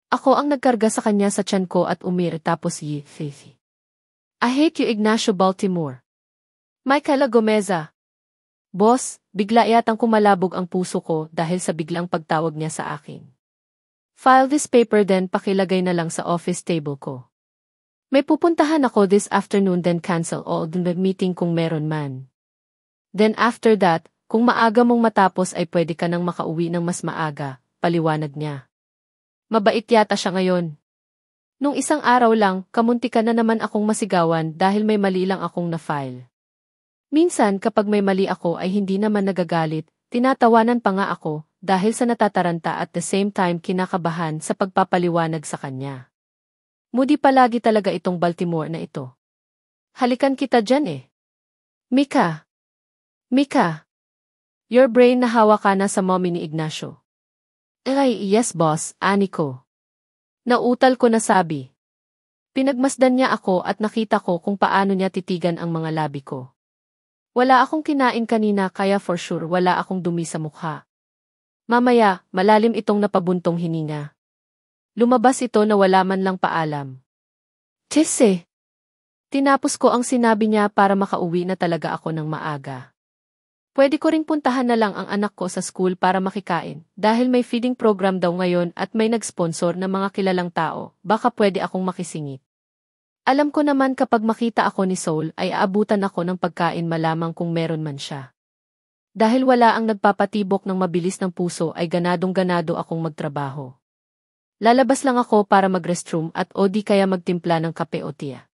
[SPEAKER 1] Ako ang nagkarga sa kanya sa tiyan ko at tapos Fifi. I hate you Ignacio Baltimore. Michaela Gomeza. Boss, bigla yatang kumalabog ang puso ko dahil sa biglang pagtawag niya sa akin. File this paper then pakilagay na lang sa office table ko. May pupuntahan ako this afternoon then cancel all the meeting kung meron man. Then after that, kung maaga mong matapos ay pwede ka nang makauwi ng mas maaga, paliwanag niya. Mabait yata siya ngayon. Nung isang araw lang, kamuntikan na naman akong masigawan dahil may mali lang akong na-file. Minsan kapag may mali ako ay hindi naman nagagalit, tinatawanan pa nga ako dahil sa natataranta at the same time kinakabahan sa pagpapaliwanag sa kanya. Moody palagi talaga itong Baltimore na ito. Halikan kita dyan eh. Mika. Mika. Your brain na hawak ka na sa mommy ni Ignacio. Ay, yes boss, ani ko. Nautal ko na sabi. Pinagmasdan niya ako at nakita ko kung paano niya titigan ang mga labi ko. Wala akong kinain kanina kaya for sure wala akong dumi sa mukha. Mamaya, malalim itong napabuntong hininga. Lumabas ito na wala man lang paalam. Tisse! Tinapos ko ang sinabi niya para makauwi na talaga ako ng maaga. Pwede ko ring puntahan na lang ang anak ko sa school para makikain dahil may feeding program daw ngayon at may nag-sponsor na mga kilalang tao, baka pwede akong makisingit. Alam ko naman kapag makita ako ni Sol ay aabutan ako ng pagkain malamang kung meron man siya. Dahil wala ang nagpapatibok ng mabilis ng puso ay ganadong-ganado akong magtrabaho. Lalabas lang ako para mag-restroom at o di kaya magtimpla ng kape o tiya.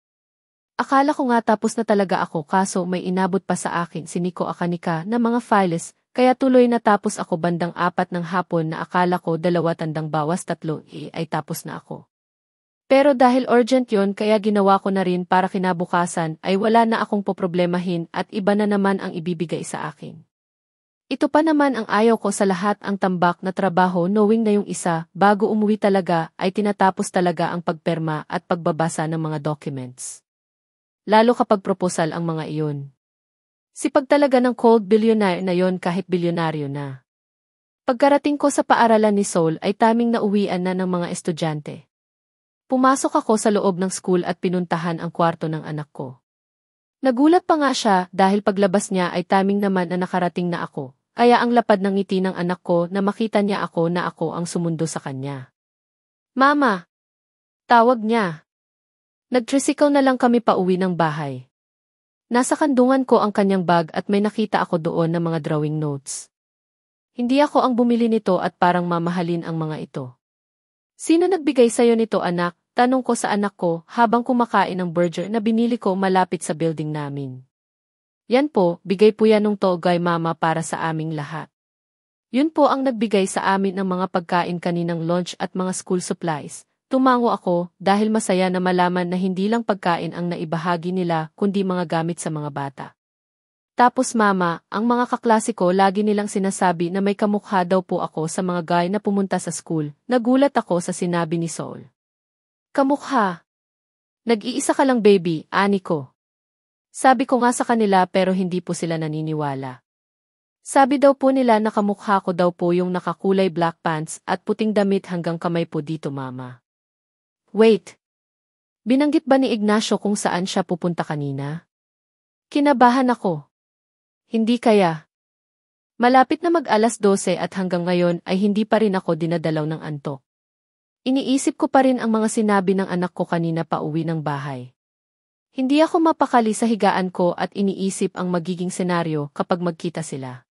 [SPEAKER 1] Akala ko nga tapos na talaga ako kaso may inabot pa sa akin si Nico Akanika na mga files kaya tuloy natapos ako bandang 4 ng hapon na akala ko 2 tandang bawas 3 ay tapos na ako. Pero dahil urgent yon kaya ginawa ko na rin para kinabukasan ay wala na akong poproblemahin at iba na naman ang ibibigay sa akin. Ito pa naman ang ayaw ko sa lahat ang tambak na trabaho knowing na yung isa bago umuwi talaga ay tinatapos talaga ang pagperma at pagbabasa ng mga documents. Lalo kapag proposal ang mga iyon. Sipag talaga ng cold billionaire na yon kahit bilyonaryo na. Pagkarating ko sa paaralan ni Sol ay taming nauwian na ng mga estudyante. Pumasok ako sa loob ng school at pinuntahan ang kwarto ng anak ko. Nagulat pa nga siya dahil paglabas niya ay timing naman na nakarating na ako, kaya ang lapad ng ngiti ng anak ko na makita niya ako na ako ang sumundo sa kanya. Mama! Tawag niya. Nag-tricycle na lang kami pauwi ng bahay. Nasa kandungan ko ang kanyang bag at may nakita ako doon ng mga drawing notes. Hindi ako ang bumili nito at parang mamahalin ang mga ito. Sino nagbigay sa'yo nito anak? Tanong ko sa anak ko habang kumakain ng burger na binili ko malapit sa building namin. Yan po, bigay po yan ng Togay Mama para sa aming lahat. Yun po ang nagbigay sa amin ng mga pagkain kaninang lunch at mga school supplies. Tumango ako dahil masaya na malaman na hindi lang pagkain ang naibahagi nila kundi mga gamit sa mga bata. Tapos mama, ang mga kaklase ko lagi nilang sinasabi na may kamukha daw po ako sa mga guy na pumunta sa school. Nagulat ako sa sinabi ni Sol. Kamukha? Nag-iisa ka lang baby, ani ko. Sabi ko nga sa kanila pero hindi po sila naniniwala. Sabi daw po nila na kamukha ko daw po yung nakakulay black pants at puting damit hanggang kamay po dito mama. Wait. Binanggit ba ni Ignacio kung saan siya pupunta kanina? Kinabahan ako. Hindi kaya. Malapit na mag-alas 12 at hanggang ngayon ay hindi pa rin ako dinadalaw ng antok. Iniisip ko pa rin ang mga sinabi ng anak ko kanina pa uwi ng bahay. Hindi ako mapakali sa higaan ko at iniisip ang magiging senaryo kapag magkita sila.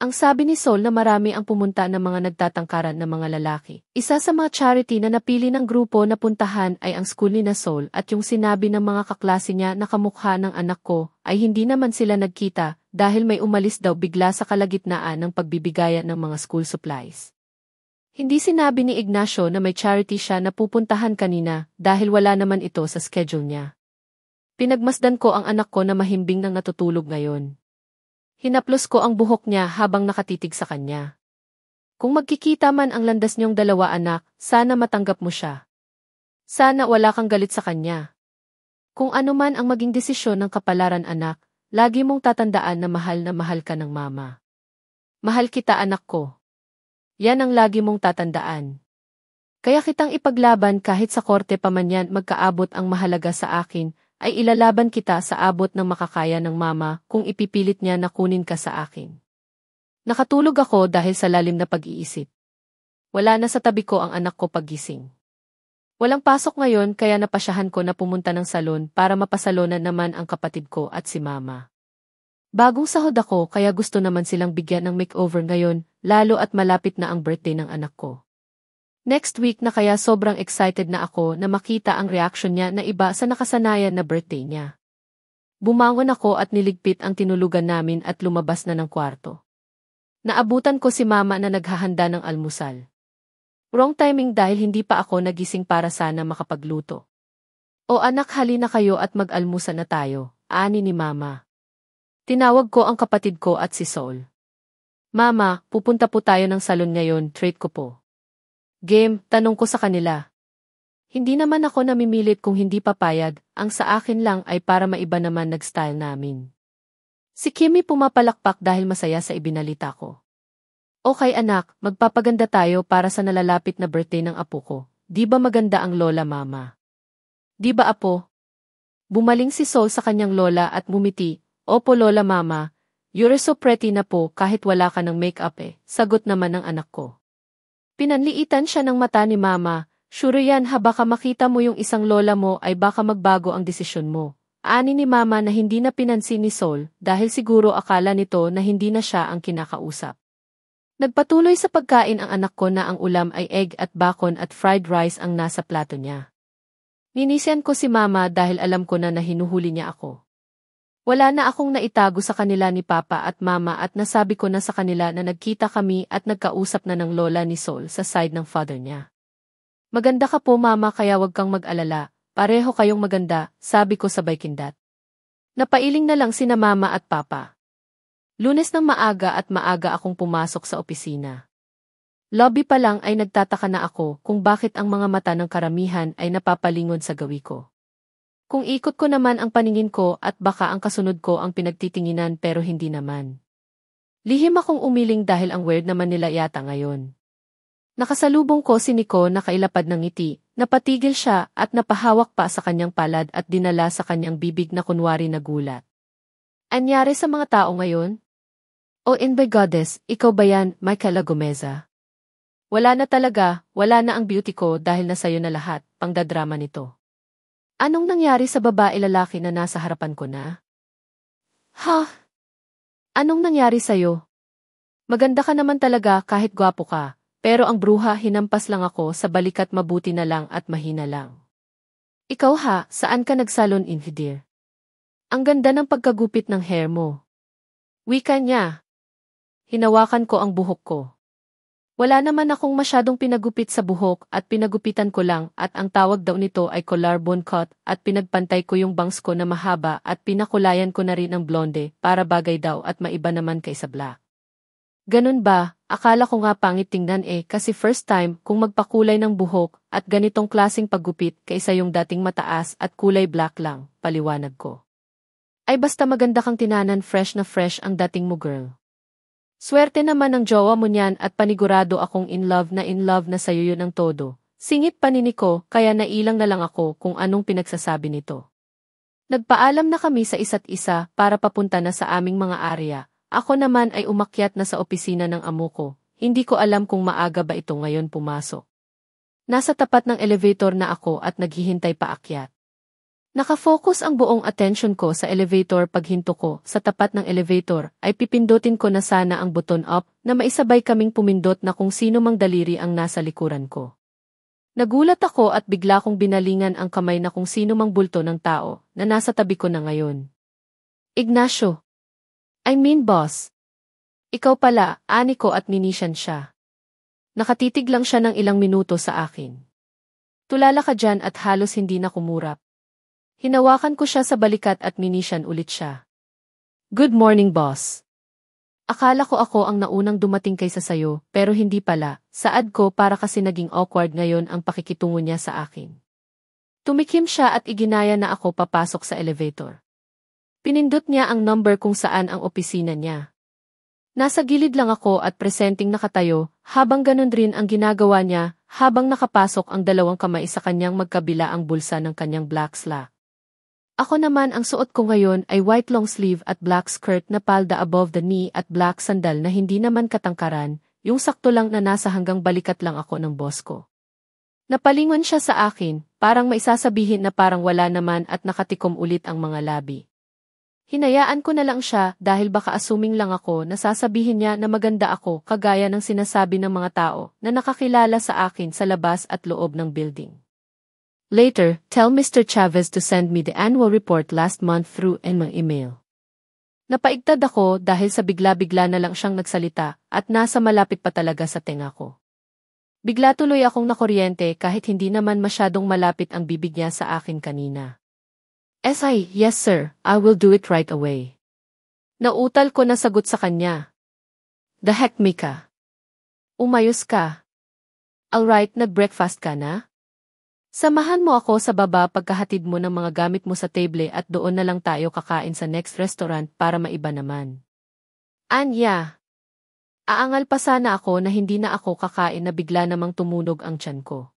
[SPEAKER 1] Ang sabi ni Sol na marami ang pumunta ng mga nagtatangkaran na mga lalaki. Isa sa mga charity na napili ng grupo na puntahan ay ang school ni na Sol at yung sinabi ng mga kaklase niya na kamukha ng anak ko ay hindi naman sila nagkita dahil may umalis daw bigla sa kalagitnaan ng pagbibigayan ng mga school supplies. Hindi sinabi ni Ignacio na may charity siya na pupuntahan kanina dahil wala naman ito sa schedule niya. Pinagmasdan ko ang anak ko na mahimbing nang natutulog ngayon. Hinaplos ko ang buhok niya habang nakatitig sa kanya. Kung magkikita man ang landas niyong dalawa anak, sana matanggap mo siya. Sana wala kang galit sa kanya. Kung ano man ang maging desisyon ng kapalaran anak, lagi mong tatandaan na mahal ka ng mama. Mahal kita anak ko. Yan ang lagi mong tatandaan. Kaya kitang ipaglaban kahit sa korte pa man yan magkaabot ang mahalaga sa akin, ay ilalaban kita sa abot ng makakaya ng mama kung ipipilit niya na kunin ka sa akin. Nakatulog ako dahil sa lalim na pag-iisip. Wala na sa tabi ko ang anak ko paggising. Walang pasok ngayon kaya napasyahan ko na pumunta ng salon para mapasalonan naman ang kapatid ko at si mama. Bagong sahod ako kaya gusto naman silang bigyan ng makeover ngayon, lalo at malapit na ang birthday ng anak ko. Next week na kaya sobrang excited na ako na makita ang reaksyon niya na iba sa nakasanayan na birthday niya. Bumangon ako at niligpit ang tinulugan namin at lumabas na ng kwarto. Naabutan ko si mama na naghahanda ng almusal. Wrong timing dahil hindi pa ako nagising para sana makapagluto. O anak halina kayo at mag-almusal na tayo, ani ni mama. Tinawag ko ang kapatid ko at si Sol. Mama, pupunta po tayo ng salon ngayon, treat ko po. Game, tanong ko sa kanila. Hindi naman ako namimilit kung hindi papayag, ang sa akin lang ay para maiba naman nag-style namin. Si Kimmy pumapalakpak dahil masaya sa ibinalita ko. Okay anak, magpapaganda tayo para sa nalalapit na birthday ng apo ko. Di ba maganda ang lola mama? Di ba apo? Bumaling si Sol sa kanyang lola at mumiti. Opo lola mama, you're so pretty na po kahit wala ka ng make-up sagot naman ng anak ko. Pinanliitan siya ng mata ni mama, sure yan ha baka makita mo yung isang lola mo ay baka magbago ang desisyon mo. Ani ni mama na hindi na pinansin ni Sol dahil siguro akala nito na hindi na siya ang kinakausap. Nagpatuloy sa pagkain ang anak ko na ang ulam ay egg at bacon at fried rice ang nasa plato niya. Ninisiyan ko si mama dahil alam ko na hinuhuli niya ako. Wala na akong naitago sa kanila ni Papa at Mama at nasabi ko na sa kanila na nagkita kami at nagkausap na ng lola ni Sol sa side ng father niya. Maganda ka po Mama kaya wag kang mag-alala, pareho kayong maganda, sabi ko sabay kindat. Napailing na lang sina Mama at Papa. Lunes ng maaga at maaga akong pumasok sa opisina. Lobby pa lang ay nagtataka na ako kung bakit ang mga mata ng karamihan ay napapalingon sa gawi ko. Kung ikot ko naman ang paningin ko at baka ang kasunod ko ang pinagtitinginan pero hindi naman. Lihim akong umiling dahil ang weird naman nila yata ngayon. Nakasalubong ko si Nico na kailapad ng ngiti, napatigil siya at napahawak pa sa kanyang palad at dinala sa kanyang bibig na kunwari nagulat. Anyari sa mga tao ngayon? Oh in by goddess, ikaw ba yan, Michaela Gomeza? Wala na talaga, wala na ang beauty ko dahil nasayo na lahat, pangdadrama nito. Anong nangyari sa babae lalaki na nasa harapan ko na? Ha? Anong nangyari sa'yo? Maganda ka naman talaga kahit gwapo ka, pero ang bruha hinampas lang ako sa balikat mabuti na lang at mahina lang. Ikaw ha, saan ka nagsalon in dear? Ang ganda ng pagkagupit ng hair mo. Wika niya. Hinawakan ko ang buhok ko. Wala naman akong masyadong pinagupit sa buhok at pinagupitan ko lang at ang tawag daw nito ay collarbone cut at pinagpantay ko yung bangs ko na mahaba at pinakulayan ko na rin ang blonde para bagay daw at maiba naman kaysa black. Ganun ba? Akala ko nga pangit tingnan kasi first time kung magpakulay ng buhok at ganitong klaseng paggupit kaysa yung dating mataas at kulay black lang, paliwanag ko. Ay basta maganda kang tinanan fresh na fresh ang dating mo girl. Swerte naman ng jowa mo niyan at panigurado akong in love na sa'yo yun ang todo. Singit pa ni Nico kaya nailang na lang ako kung anong pinagsasabi nito. Nagpaalam na kami sa isa't isa para papunta na sa aming mga area. Ako naman ay umakyat na sa opisina ng amo ko. Hindi ko alam kung maaga ba ito ngayon pumasok. Nasa tapat ng elevator na ako at naghihintay pa akyat. Nakafocus ang buong atensyon ko sa elevator. Paghinto ko sa tapat ng elevator ay pipindutin ko na sana ang button up na maisabay kaming pumindot na kung sino mang daliri ang nasa likuran ko. Nagulat ako at bigla kong binalingan ang kamay na kung sino mang bulto ng tao na nasa tabi ko na ngayon. Ignacio. I mean boss. Ikaw pala, ani ko at minisyan siya. Nakatitig lang siya ng ilang minuto sa akin. Tulala ka dyan at halos hindi na kumurap. Hinawakan ko siya sa balikat at minisyan ulit siya. Good morning, boss. Akala ko ako ang naunang dumating kaysa sayo, pero hindi pala. Saad ko para kasi naging awkward ngayon ang pakikitungo niya sa akin. Tumikim siya at iginaya na ako papasok sa elevator. Pinindot niya ang number kung saan ang opisina niya. Nasa gilid lang ako at presenting nakatayo, habang ganun rin ang ginagawa niya, habang nakapasok ang dalawang kamay sa kanyang magkabila ang bulsa ng kanyang black slack. Ako naman ang suot ko ngayon ay white long sleeve at black skirt na palda above the knee at black sandal na hindi naman katangkaran, yung sakto lang na nasa hanggang balikat lang ako ng boss ko. Napalingon siya sa akin, parang maisasabihin na parang wala naman at nakatikom ulit ang mga labi. Hinayaan ko na lang siya dahil baka assuming lang ako na sasabihin niya na maganda ako kagaya ng sinasabi ng mga tao na nakakilala sa akin sa labas at loob ng building. Later, tell Mr. Chavez to send me the annual report last month through my email. Napaigtad ako dahil sa bigla-bigla na lang siyang nagsalita at nasa malapit pa talaga sa tenga ko. Bigla tuloy akong nakuryente kahit hindi naman masyadong malapit ang bibig niya sa akin kanina. Yes sir, I will do it right away. Nautal ko na sagot sa kanya. The heck Mika? Umayos ka. Alright, nag-breakfast ka na? Samahan mo ako sa baba pagkahatid mo ng mga gamit mo sa table at doon na lang tayo kakain sa next restaurant para maiba naman. Anya. Aangal pa sana ako na hindi na ako kakain na bigla namang tumunog ang tiyan ko.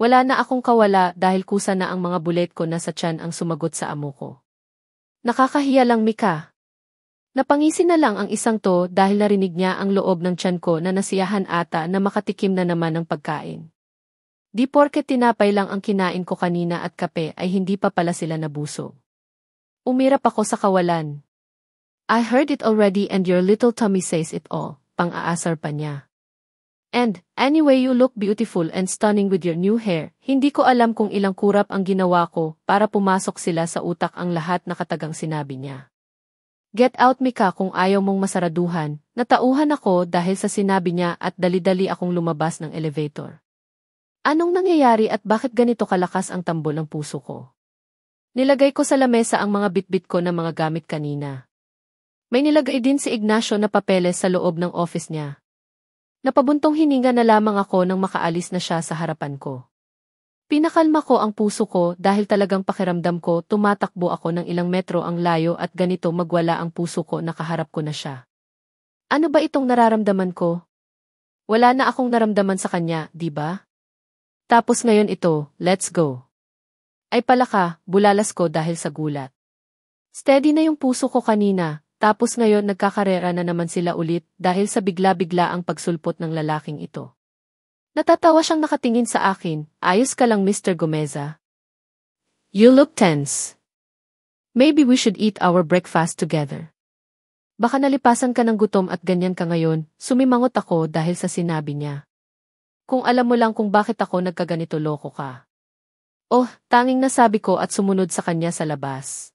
[SPEAKER 1] Wala na akong kawala dahil kusa na ang mga bulet ko na sa tiyan ang sumagot sa amo ko. Nakakahiya lang Mika. Napangisi na lang ang isang to dahil narinig niya ang loob ng tiyan ko na nasiyahan ata na makatikim na naman ng pagkain. Di porket tinapay lang ang kinain ko kanina at kape ay hindi pa pala sila nabusog. Umirap ako sa kawalan. I heard it already and your little tummy says it all, pang-aasar pa niya. And, anyway you look beautiful and stunning with your new hair, hindi ko alam kung ilang kurap ang ginawa ko para pumasok sila sa utak ang lahat na katagang sinabi niya. Get out Mika kung ayaw mong masaraduhan, natauhan ako dahil sa sinabi niya at dali-dali akong lumabas ng elevator. Anong nangyayari at bakit ganito kalakas ang tambol ng puso ko? Nilagay ko sa lamesa ang mga bitbit ko na mga gamit kanina. May nilagay din si Ignacio na papeles sa loob ng office niya. Napabuntong hininga na lamang ako nang makaalis na siya sa harapan ko. Pinakalma ko ang puso ko dahil talagang pakiramdam ko tumatakbo ako ng ilang metro ang layo at ganito magwala ang puso ko nakaharap ko na siya. Ano ba itong nararamdaman ko? Wala na akong naramdaman sa kanya, di ba? Tapos ngayon ito, let's go. Ay pala ka, bulalas ko dahil sa gulat. Steady na yung puso ko kanina, tapos ngayon nagkakarera na naman sila ulit dahil sa bigla-bigla ang pagsulpot ng lalaking ito. Natatawa siyang nakatingin sa akin, ayos ka lang Mr. Gomeza. You look tense. Maybe we should eat our breakfast together. Baka nalipasan ka ng gutom at ganyan ka ngayon, sumimangot ako dahil sa sinabi niya. Kung alam mo lang kung bakit ako nagkaganito loko ka. Oh, tanging nasabi ko at sumunod sa kanya sa labas.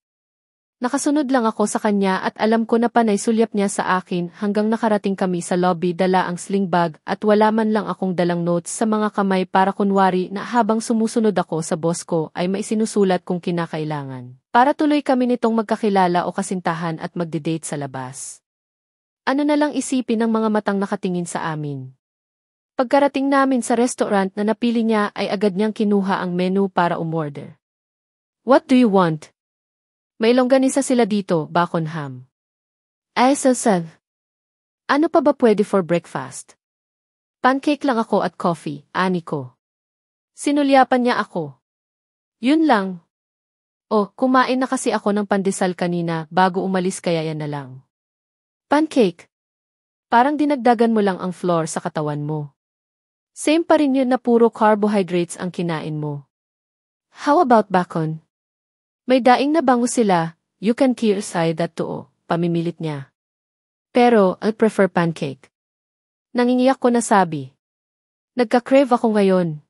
[SPEAKER 1] Nakasunod lang ako sa kanya at alam ko na panay sulyap niya sa akin hanggang nakarating kami sa lobby dala ang sling bag at wala man lang akong dalang notes sa mga kamay para kunwari na habang sumusunod ako sa boss ko ay may sinusulat kung kinakailangan. Para tuloy kami nitong magkakilala o kasintahan at magde-date sa labas. Ano na lang isipin ng mga matang nakatingin sa amin. Pagkarating namin sa restaurant na napili niya ay agad niyang kinuha ang menu para umorder. What do you want? May longganisa sila dito, bacon ham. Ay, sir. Ano pa ba pwede for breakfast? Pancake lang ako at coffee, ani ko. Sinulyapan niya ako. Yun lang. Oh, kumain na kasi ako ng pandesal kanina bago umalis kaya yan na lang. Pancake? Parang dinagdagan mo lang ang flour sa katawan mo. Same pa rin yun na puro carbohydrates ang kinain mo. How about bacon? May daing na bango sila, you can say that too, pamimilit niya. Pero, I prefer pancake. Nangingiyak ko na sabi. Nagka-crave ako ngayon.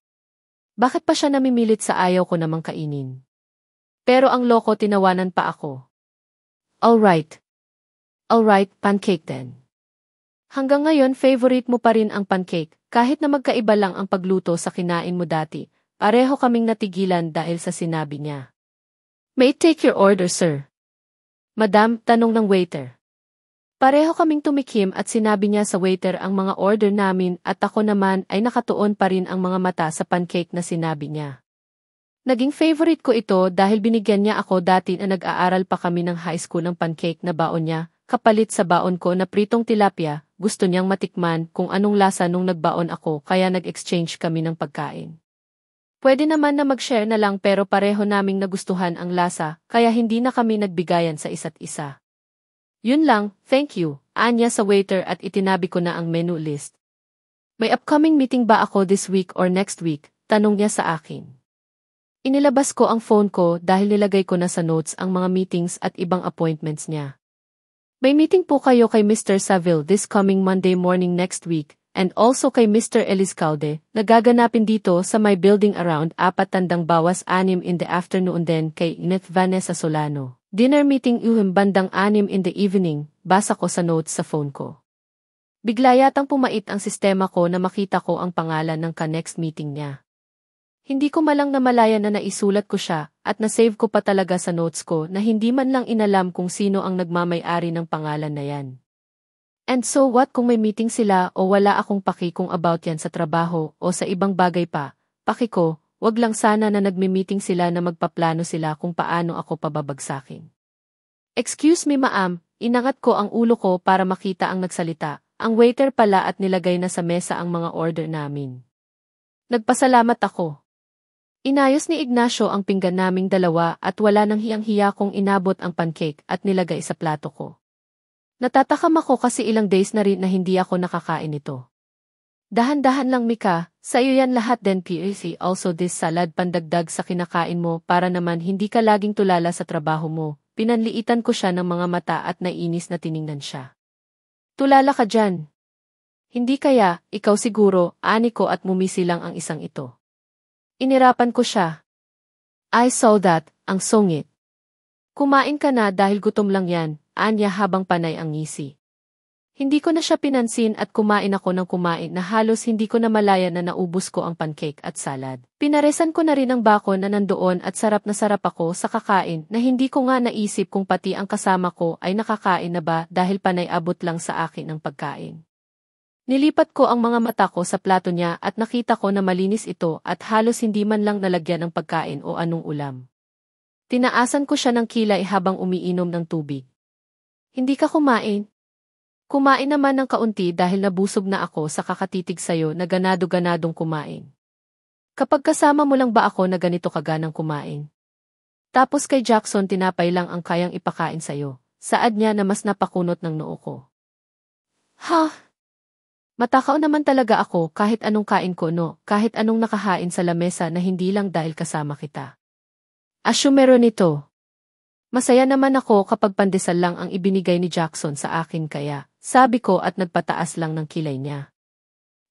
[SPEAKER 1] Bakit pa siya namimilit sa ayaw ko namang kainin? Pero ang loko tinawanan pa ako. Alright. Alright, pancake then. Hanggang ngayon favorite mo pa rin ang pancake, kahit na magkaiba lang ang pagluto sa kinain mo dati. Pareho kaming natigilan dahil sa sinabi niya. May I take your order, sir? Madam, tanong ng waiter. Pareho kaming tumikim at sinabi niya sa waiter ang mga order namin at ako naman ay nakatuon pa rin ang mga mata sa pancake na sinabi niya. Naging favorite ko ito dahil binigyan niya ako dati na nag-aaral pa kami ng high school ng pancake na baon niya, kapalit sa baon ko na pritong tilapia, gusto niyang matikman kung anong lasa nung nagbaon ako kaya nag-exchange kami ng pagkain. Pwede naman na mag-share na lang pero pareho naming nagustuhan ang lasa kaya hindi na kami nagbigayan sa isa't isa. Yun lang, thank you, anya sa waiter at itinabi ko na ang menu list. May upcoming meeting ba ako this week or next week? Tanong niya sa akin. Inilabas ko ang phone ko dahil nilagay ko na sa notes ang mga meetings at ibang appointments niya. May meeting po kayo kay Mr. Saville this coming Monday morning next week and also kay Mr. Elizcalde na gaganapin dito sa my building around 4:6 in the afternoon then kay Ineth Vanessa Solano. Dinner meeting bandang 6 in the evening, basa ko sa notes sa phone ko. Bigla yatang pumait ang sistema ko na makita ko ang pangalan ng ka-next meeting niya. Hindi ko malang namalayan na naisulat ko siya at na-save ko pa talaga sa notes ko na hindi man lang inalam kung sino ang nagmamay-ari ng pangalan na yan. And so what kung may meeting sila o wala akong paki kung about yan sa trabaho o sa ibang bagay pa, paki ko, wag lang sana na nagmi-meeting sila na magpaplano sila kung paano ako pababagsakin. Excuse me ma'am, inangat ko ang ulo ko para makita ang nagsalita, ang waiter pala at nilagay na sa mesa ang mga order namin. Nagpasalamat ako. Inayos ni Ignacio ang pinggan naming dalawa at wala nang hiyang-hiya kong inabot ang pancake at nilagay sa plato ko. Natatakam ako kasi ilang days na rin na hindi ako nakakain ito. Dahan-dahan lang Mika, sa iyo yan lahat din PAC also this salad pandagdag sa kinakain mo para naman hindi ka laging tulala sa trabaho mo. Pinanliitan ko siya ng mga mata at nainis na tiningnan siya. Tulala ka dyan. Hindi kaya, ikaw siguro, ani ko at mumisi lang ang isang ito. Inirapan ko siya. I saw that, ang sungit. Kumain ka na dahil gutom lang yan, anya habang panay ang ngisi. Hindi ko na siya pinansin at kumain ako ng kumain na halos hindi ko na malaya na naubos ko ang pancake at salad. Pinaresan ko na rin ang bako na nandoon at sarap na sarap ako sa kakain na hindi ko nga naisip kung pati ang kasama ko ay nakakain na ba dahil panay abot lang sa akin ang pagkain. Nilipat ko ang mga mata ko sa plato niya at nakita ko na malinis ito at halos hindi man lang nalagyan ng pagkain o anong ulam. Tinaasan ko siya ng kilay habang umiinom ng tubig. Hindi ka kumain? Kumain naman ng kaunti dahil nabusog na ako sa kakatitig sayo na ganado-ganadong kumain. Kapag kasama mo lang ba ako na ganito kaganang kumain? Tapos kay Jackson tinapay lang ang kayang ipakain sayo, saad niya na mas napakunot ng noo ko. Ha? Matakaw naman talaga ako kahit anong kain ko no, kahit anong nakahain sa lamesa na hindi lang dahil kasama kita. Asyumero nito. Masaya naman ako kapag pandesal lang ang ibinigay ni Jackson sa akin kaya, sabi ko at nagpataas lang ng kilay niya.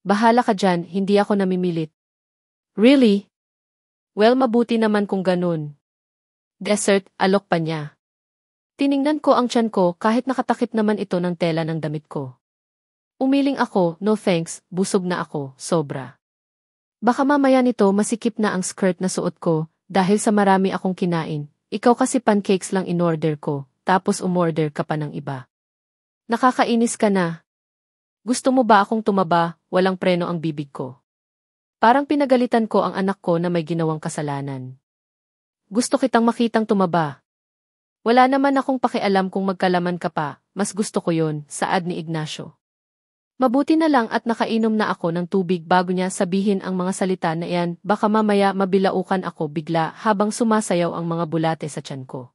[SPEAKER 1] Bahala ka dyan, hindi ako namimilit. Really? Well mabuti naman kung ganun. Dessert, alok pa niya. Tiningnan ko ang tiyan ko kahit nakatakip naman ito ng tela ng damit ko. Umiling ako, no thanks, busog na ako, sobra. Baka mamaya nito masikip na ang skirt na suot ko, dahil sa marami akong kinain. Ikaw kasi pancakes lang in-order ko, tapos umorder ka pa ng iba. Nakakainis ka na. Gusto mo ba akong tumaba, walang preno ang bibig ko? Parang pinagalitan ko ang anak ko na may ginawang kasalanan. Gusto kitang makitang tumaba. Wala naman akong pakialam kung magkalaman ka pa, mas gusto ko yon, saad ni Ignacio. Mabuti na lang at nakainom na ako ng tubig bago niya sabihin ang mga salita na iyan, baka mamaya mabilaukan ako bigla habang sumasayaw ang mga bulate sa tiyan ko.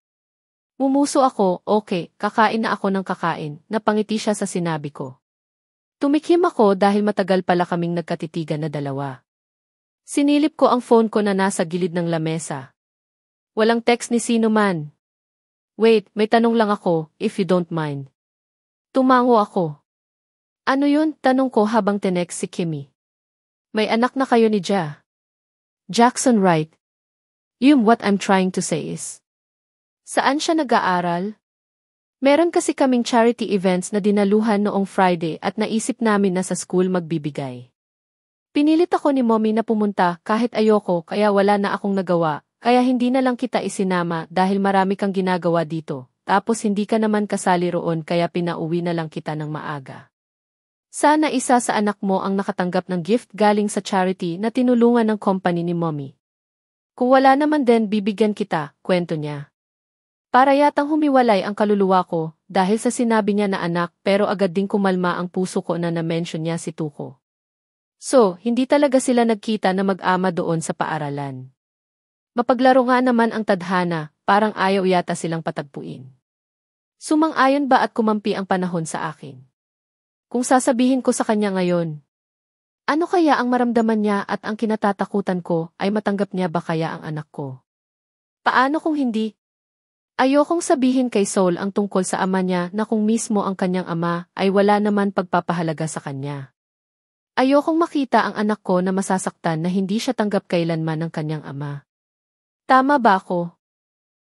[SPEAKER 1] Mumuso ako, okay, kakain na ako ng kakain, napangiti siya sa sinabi ko. Tumikim ako dahil matagal pala kaming nagkatitigan na dalawa. Sinilip ko ang phone ko na nasa gilid ng lamesa. Walang text ni sino man. Wait, may tanong lang ako, if you don't mind. Tumango ako. Ano yun? Tanong ko habang tinext si Kimmy. May anak na kayo ni Ja. Jackson, right? What I'm trying to say is. Saan siya nag-aaral? Meron kasi kaming charity events na dinaluhan noong Friday at naisip namin na sa school magbibigay. Pinilit ako ni Mommy na pumunta kahit ayoko kaya wala na akong nagawa, kaya hindi na lang kita isinama dahil marami kang ginagawa dito, tapos hindi ka naman kasali roon kaya pinauwi na lang kita ng maaga. Sana isa sa anak mo ang nakatanggap ng gift galing sa charity na tinulungan ng company ni Mommy. Kung wala naman din bibigyan kita, kwento niya. Para yatang humiwalay ang kaluluwa ko dahil sa sinabi niya na anak pero agad ding kumalma ang puso ko na na-mention niya si Tuko. So, hindi talaga sila nagkita na mag-ama doon sa paaralan. Mapaglaro nga naman ang tadhana, parang ayaw yata silang patagpuin. Sumang-ayon ba at kumampi ang panahon sa akin? Kung sasabihin ko sa kanya ngayon, ano kaya ang maramdaman niya at ang kinatatakutan ko ay matanggap niya ba kaya ang anak ko? Paano kung hindi? Ayokong sabihin kay Saul ang tungkol sa ama niya na kung mismo ang kanyang ama ay wala naman pagpapahalaga sa kanya. Ayokong makita ang anak ko na masasaktan na hindi siya tanggap kailanman ng kanyang ama. Tama ba ako?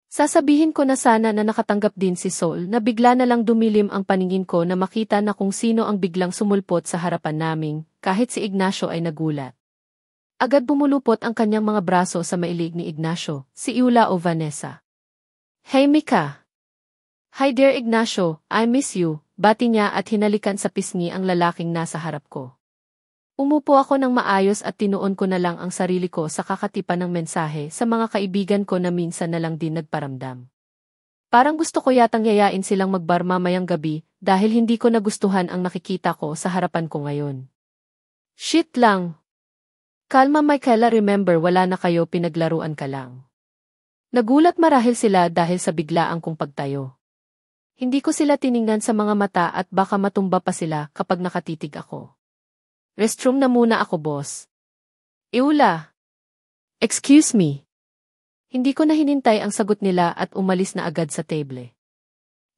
[SPEAKER 1] Sasabihin ko na sana na nakatanggap din si Saul na bigla na lang dumilim ang paningin ko na makita na kung sino ang biglang sumulpot sa harapan naming, kahit si Ignacio ay nagulat. Agad bumulupot ang kanyang mga braso sa mailig ni Ignacio, si Iula o Vanessa. Hey Mika! Hi dear Ignacio, I miss you, bati niya at hinalikan sa pisngi ang lalaking nasa harap ko. Umupo ako ng maayos at tinuon ko na lang ang sarili ko sa kakatipan ng mensahe sa mga kaibigan ko na minsan na lang din nagparamdam. Parang gusto ko yatang yayain silang magbar mamayang gabi dahil hindi ko nagustuhan ang nakikita ko sa harapan ko ngayon. Shit lang! Kalma Michaela, remember wala na kayo, pinaglaruan ka lang. Nagulat marahil sila dahil sa biglaang kong pagtayo. Hindi ko sila tiningnan sa mga mata at baka matumba pa sila kapag nakatitig ako. Restroom na muna ako, boss. Iula. Excuse me. Hindi ko na hinintay ang sagot nila at umalis na agad sa table.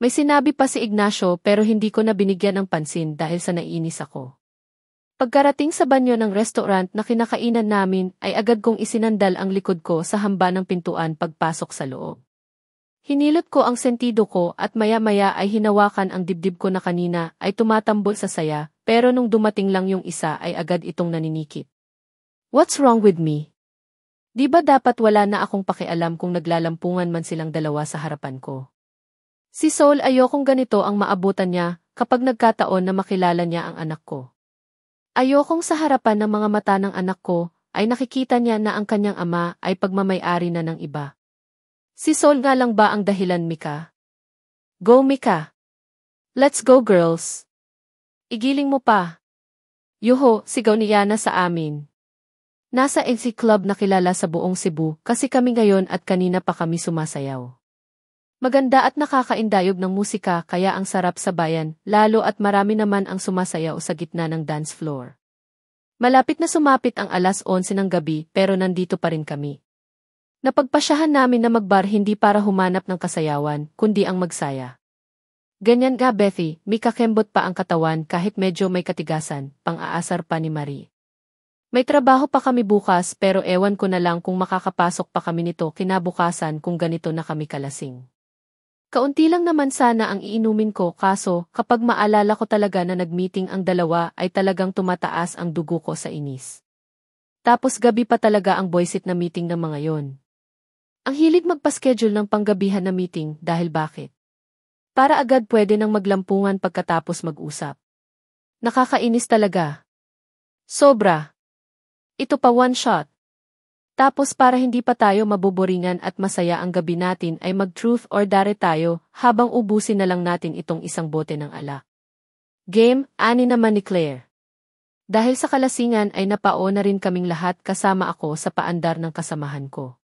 [SPEAKER 1] May sinabi pa si Ignacio pero hindi ko na binigyan ng pansin dahil sa naiinis ako. Pagkarating sa banyo ng restaurant na kinakainan namin ay agad kong isinandal ang likod ko sa hamba ng pintuan pagpasok sa loob. Hinilot ko ang sentido ko at maya-maya ay hinawakan ang dibdib ko na kanina ay tumatambol sa saya pero nung dumating lang yung isa ay agad itong naninikip. What's wrong with me? Di ba dapat wala na akong pakialam kung naglalampungan man silang dalawa sa harapan ko? Si Saul ayokong ganito ang maabutan niya kapag nagkataon na makilala niya ang anak ko. Ayokong sa harapan ng mga mata ng anak ko ay nakikita niya na ang kanyang ama ay pagmamay-ari na ng iba. Si Saul nga lang ba ang dahilan, Mika? Go Mika! Let's go girls! Igiling mo pa! Yuho, sigaw ni Yana sa amin. Nasa NC Club na kilala sa buong Cebu kasi kami ngayon at kanina pa kami sumasayaw. Maganda at nakakaindayog ng musika kaya ang sarap sa bayan, lalo at marami naman ang sumasayaw sa gitna ng dance floor. Malapit na sumapit ang 11:00 ng gabi pero nandito pa rin kami. Napagpasyahan namin na magbar hindi para humanap ng kasayawan, kundi ang magsaya. Ganyan nga Bethy, mikakembot pa ang katawan kahit medyo may katigasan, pang-aasar pa ni Marie. May trabaho pa kami bukas pero ewan ko na lang kung makakapasok pa kami nito kinabukasan kung ganito na kami kalasing. Kaunti lang naman sana ang iinumin ko kaso kapag maalala ko talaga na nag-meeting ang dalawa ay talagang tumataas ang dugo ko sa inis. Tapos gabi pa talaga ang boysit na meeting ng mga yon. Ang hilig magpa-schedule ng panggabihan na meeting dahil bakit? Para agad pwede nang maglampungan pagkatapos mag-usap. Nakakainis talaga. Sobra. Ito pa one shot. Tapos para hindi pa tayo maboboringan at masaya ang gabi natin ay mag-truth or dare tayo habang ubusin na lang natin itong isang bote ng alak. Game, ani naman ni Claire. Dahil sa kalasingan ay napao na rin kaming lahat kasama ako sa paandar ng kasamahan ko.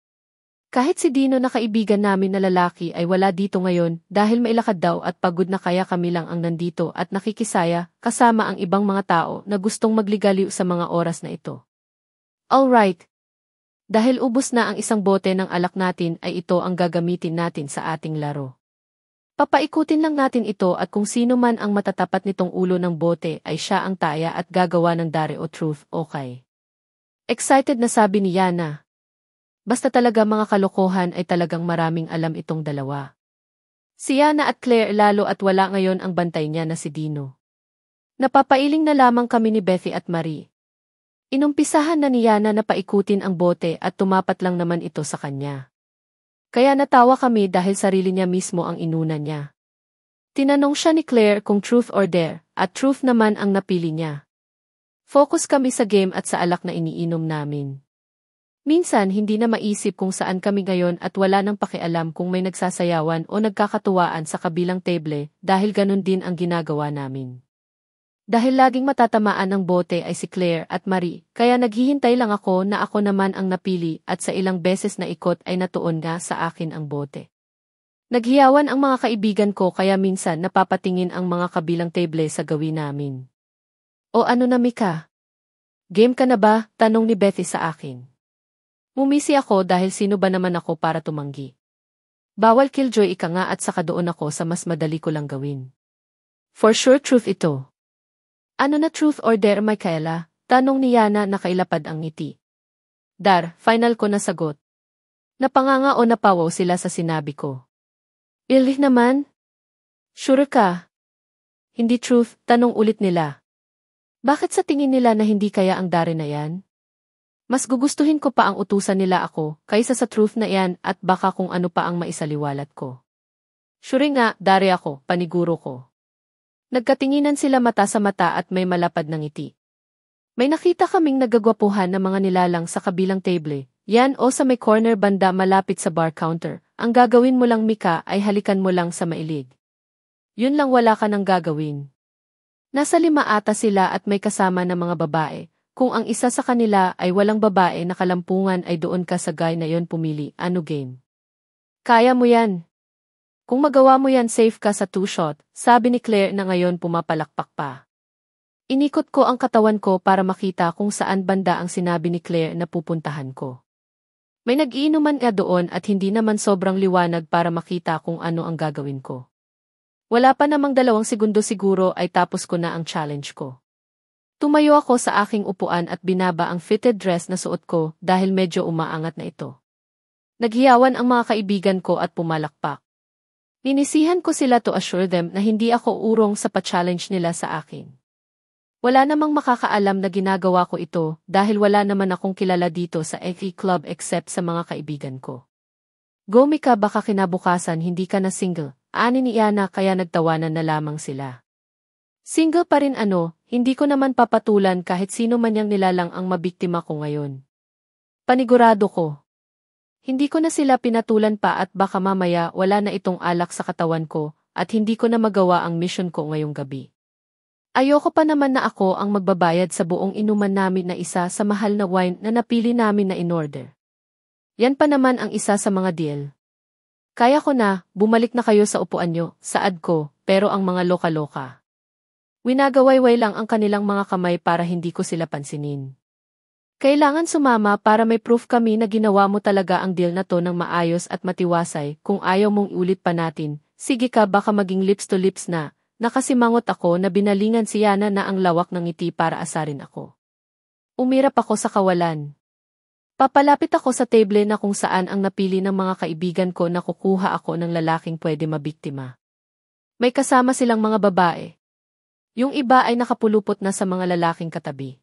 [SPEAKER 1] Kahit si Dino na kaibigan namin na lalaki ay wala dito ngayon dahil mailakad daw at pagod na kaya kami lang ang nandito at nakikisaya kasama ang ibang mga tao na gustong magligaliw sa mga oras na ito. Alright. Dahil ubos na ang isang bote ng alak natin ay ito ang gagamitin natin sa ating laro. Papaikutin lang natin ito at kung sino man ang matatapat nitong ulo ng bote ay siya ang taya at gagawa ng dare o truth, okay? Excited na sabi ni Yana. Basta talaga mga kalokohan ay talagang maraming alam itong dalawa. Si Yana at Claire lalo at wala ngayon ang bantay niya na si Dino. Napapailing na lamang kami ni Bethy at Marie. Inumpisahan na ni Yana na paikutin ang bote at tumapat lang naman ito sa kanya. Kaya natawa kami dahil sarili niya mismo ang inuna niya. Tinanong siya ni Claire kung truth or dare, at truth naman ang napili niya. Focus kami sa game at sa alak na iniinom namin. Minsan hindi na maisip kung saan kami ngayon at wala nang pakialam kung may nagsasayawan o nagkakatuwaan sa kabilang table dahil ganun din ang ginagawa namin. Dahil laging matatamaan ng bote ay si Claire at Marie, kaya naghihintay lang ako na ako naman ang napili at sa ilang beses na ikot ay natuon nga sa akin ang bote. Naghiyawan ang mga kaibigan ko kaya minsan napapatingin ang mga kabilang table sa gawin namin. O ano na Mika? Game ka na ba? Tanong ni Bethy sa akin. Mumisi ako dahil sino ba naman ako para tumanggi. Bawal killjoy ika nga at saka doon ako sa mas madali ko lang gawin. For sure truth ito. Ano na truth or dare Michaela? Tanong ni Yana na kailapad ang ngiti. Dar, final ko na sagot. Napanganga o napawaw sila sa sinabi ko. Ilih naman? Sure ka? Hindi truth, tanong ulit nila. Bakit sa tingin nila na hindi kaya ang dare na yan? Mas gugustuhin ko pa ang utusan nila ako kaysa sa truth na yan at baka kung ano pa ang maisaliwalat ko. Sure nga, dare ako, paniguro ko. Nagkatinginan sila mata sa mata at may malapad na ngiti. May nakita kaming nagagwapuhan na mga nilalang sa kabilang table, yan o sa may corner banda malapit sa bar counter. Ang gagawin mo lang Mika ay halikan mo lang sa mailig. Yun lang wala ka nang gagawin. Nasa 5 ata sila at may kasama na mga babae. Kung ang isa sa kanila ay walang babae na kalampungan ay doon ka sa guy na yon pumili, ano game? Kaya mo yan. Kung magawa mo yan safe ka sa 2-shot, sabi ni Claire na ngayon pumapalakpak pa. Inikot ko ang katawan ko para makita kung saan banda ang sinabi ni Claire na pupuntahan ko. May nag-iinuman nga doon at hindi naman sobrang liwanag para makita kung ano ang gagawin ko. Wala pa namang 2 segundo siguro ay tapos ko na ang challenge ko. Tumayo ako sa aking upuan at binaba ang fitted dress na suot ko dahil medyo umaangat na ito. Naghiyawan ang mga kaibigan ko at pumalakpak. Ninisihan ko sila to assure them na hindi ako urong sa pa-challenge nila sa akin. Wala namang makakaalam na ginagawa ko ito dahil wala naman akong kilala dito sa FE Club except sa mga kaibigan ko. Go Mika baka kinabukasan hindi ka na single, ani ni Yana kaya nagtawanan na lamang sila. Single pa rin ano, hindi ko naman papatulan kahit sino man yang nilalang ang mabiktima ko ngayon. Panigurado ko. Hindi ko na sila pinatulan pa at baka mamaya wala na itong alak sa katawan ko at hindi ko na magawa ang mission ko ngayong gabi. Ayoko pa naman na ako ang magbabayad sa buong inuman namin na isa sa mahal na wine na napili namin na in-order. Yan pa naman ang isa sa mga deal. Kaya ko na, bumalik na kayo sa upuan nyo, saad ko, pero ang mga loka-loka. Winagawayway lang ang kanilang mga kamay para hindi ko sila pansinin. Kailangan sumama para may proof kami na ginawa mo talaga ang deal na to ng maayos at matiwasay. Kung ayaw mong ulit pa natin, sige ka baka maging lips to lips na. Nakasimangot ako na binalingan si Yana na ang lawak ng ngiti para asarin ako. Umirap ako sa kawalan. Papalapit ako sa table na kung saan ang napili ng mga kaibigan ko na kukuha ako ng lalaking pwede mabiktima. May kasama silang mga babae. Yung iba ay nakapulupot na sa mga lalaking katabi.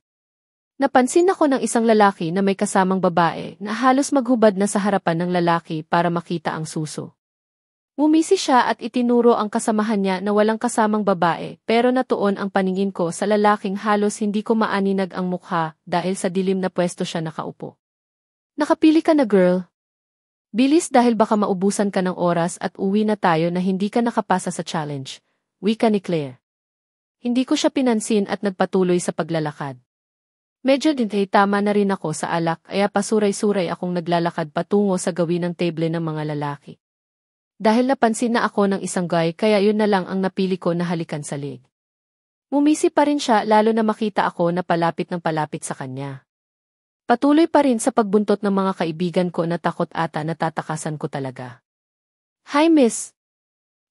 [SPEAKER 1] Napansin ako ng isang lalaki na may kasamang babae na halos maghubad na sa harapan ng lalaki para makita ang suso. Umisi siya at itinuro ang kasamahan niya na walang kasamang babae pero natuon ang paningin ko sa lalaking halos hindi ko maaninag ang mukha dahil sa dilim na pwesto siya nakaupo. Nakapili ka na girl. Bilis dahil baka maubusan ka ng oras at uwi na tayo na hindi ka nakapasa sa challenge. Wika ni Claire. Hindi ko siya pinansin at nagpatuloy sa paglalakad. Medyo din tama na rin ako sa alak kaya pasuray-suray akong naglalakad patungo sa gawin ng table ng mga lalaki. Dahil napansin na ako ng isang guy kaya yun na lang ang napili ko na halikan sa leg. Mumisi pa rin siya lalo na makita ako na palapit ng palapit sa kanya. Patuloy pa rin sa pagbuntot ng mga kaibigan ko na takot ata natatakasan ko talaga. Hi miss!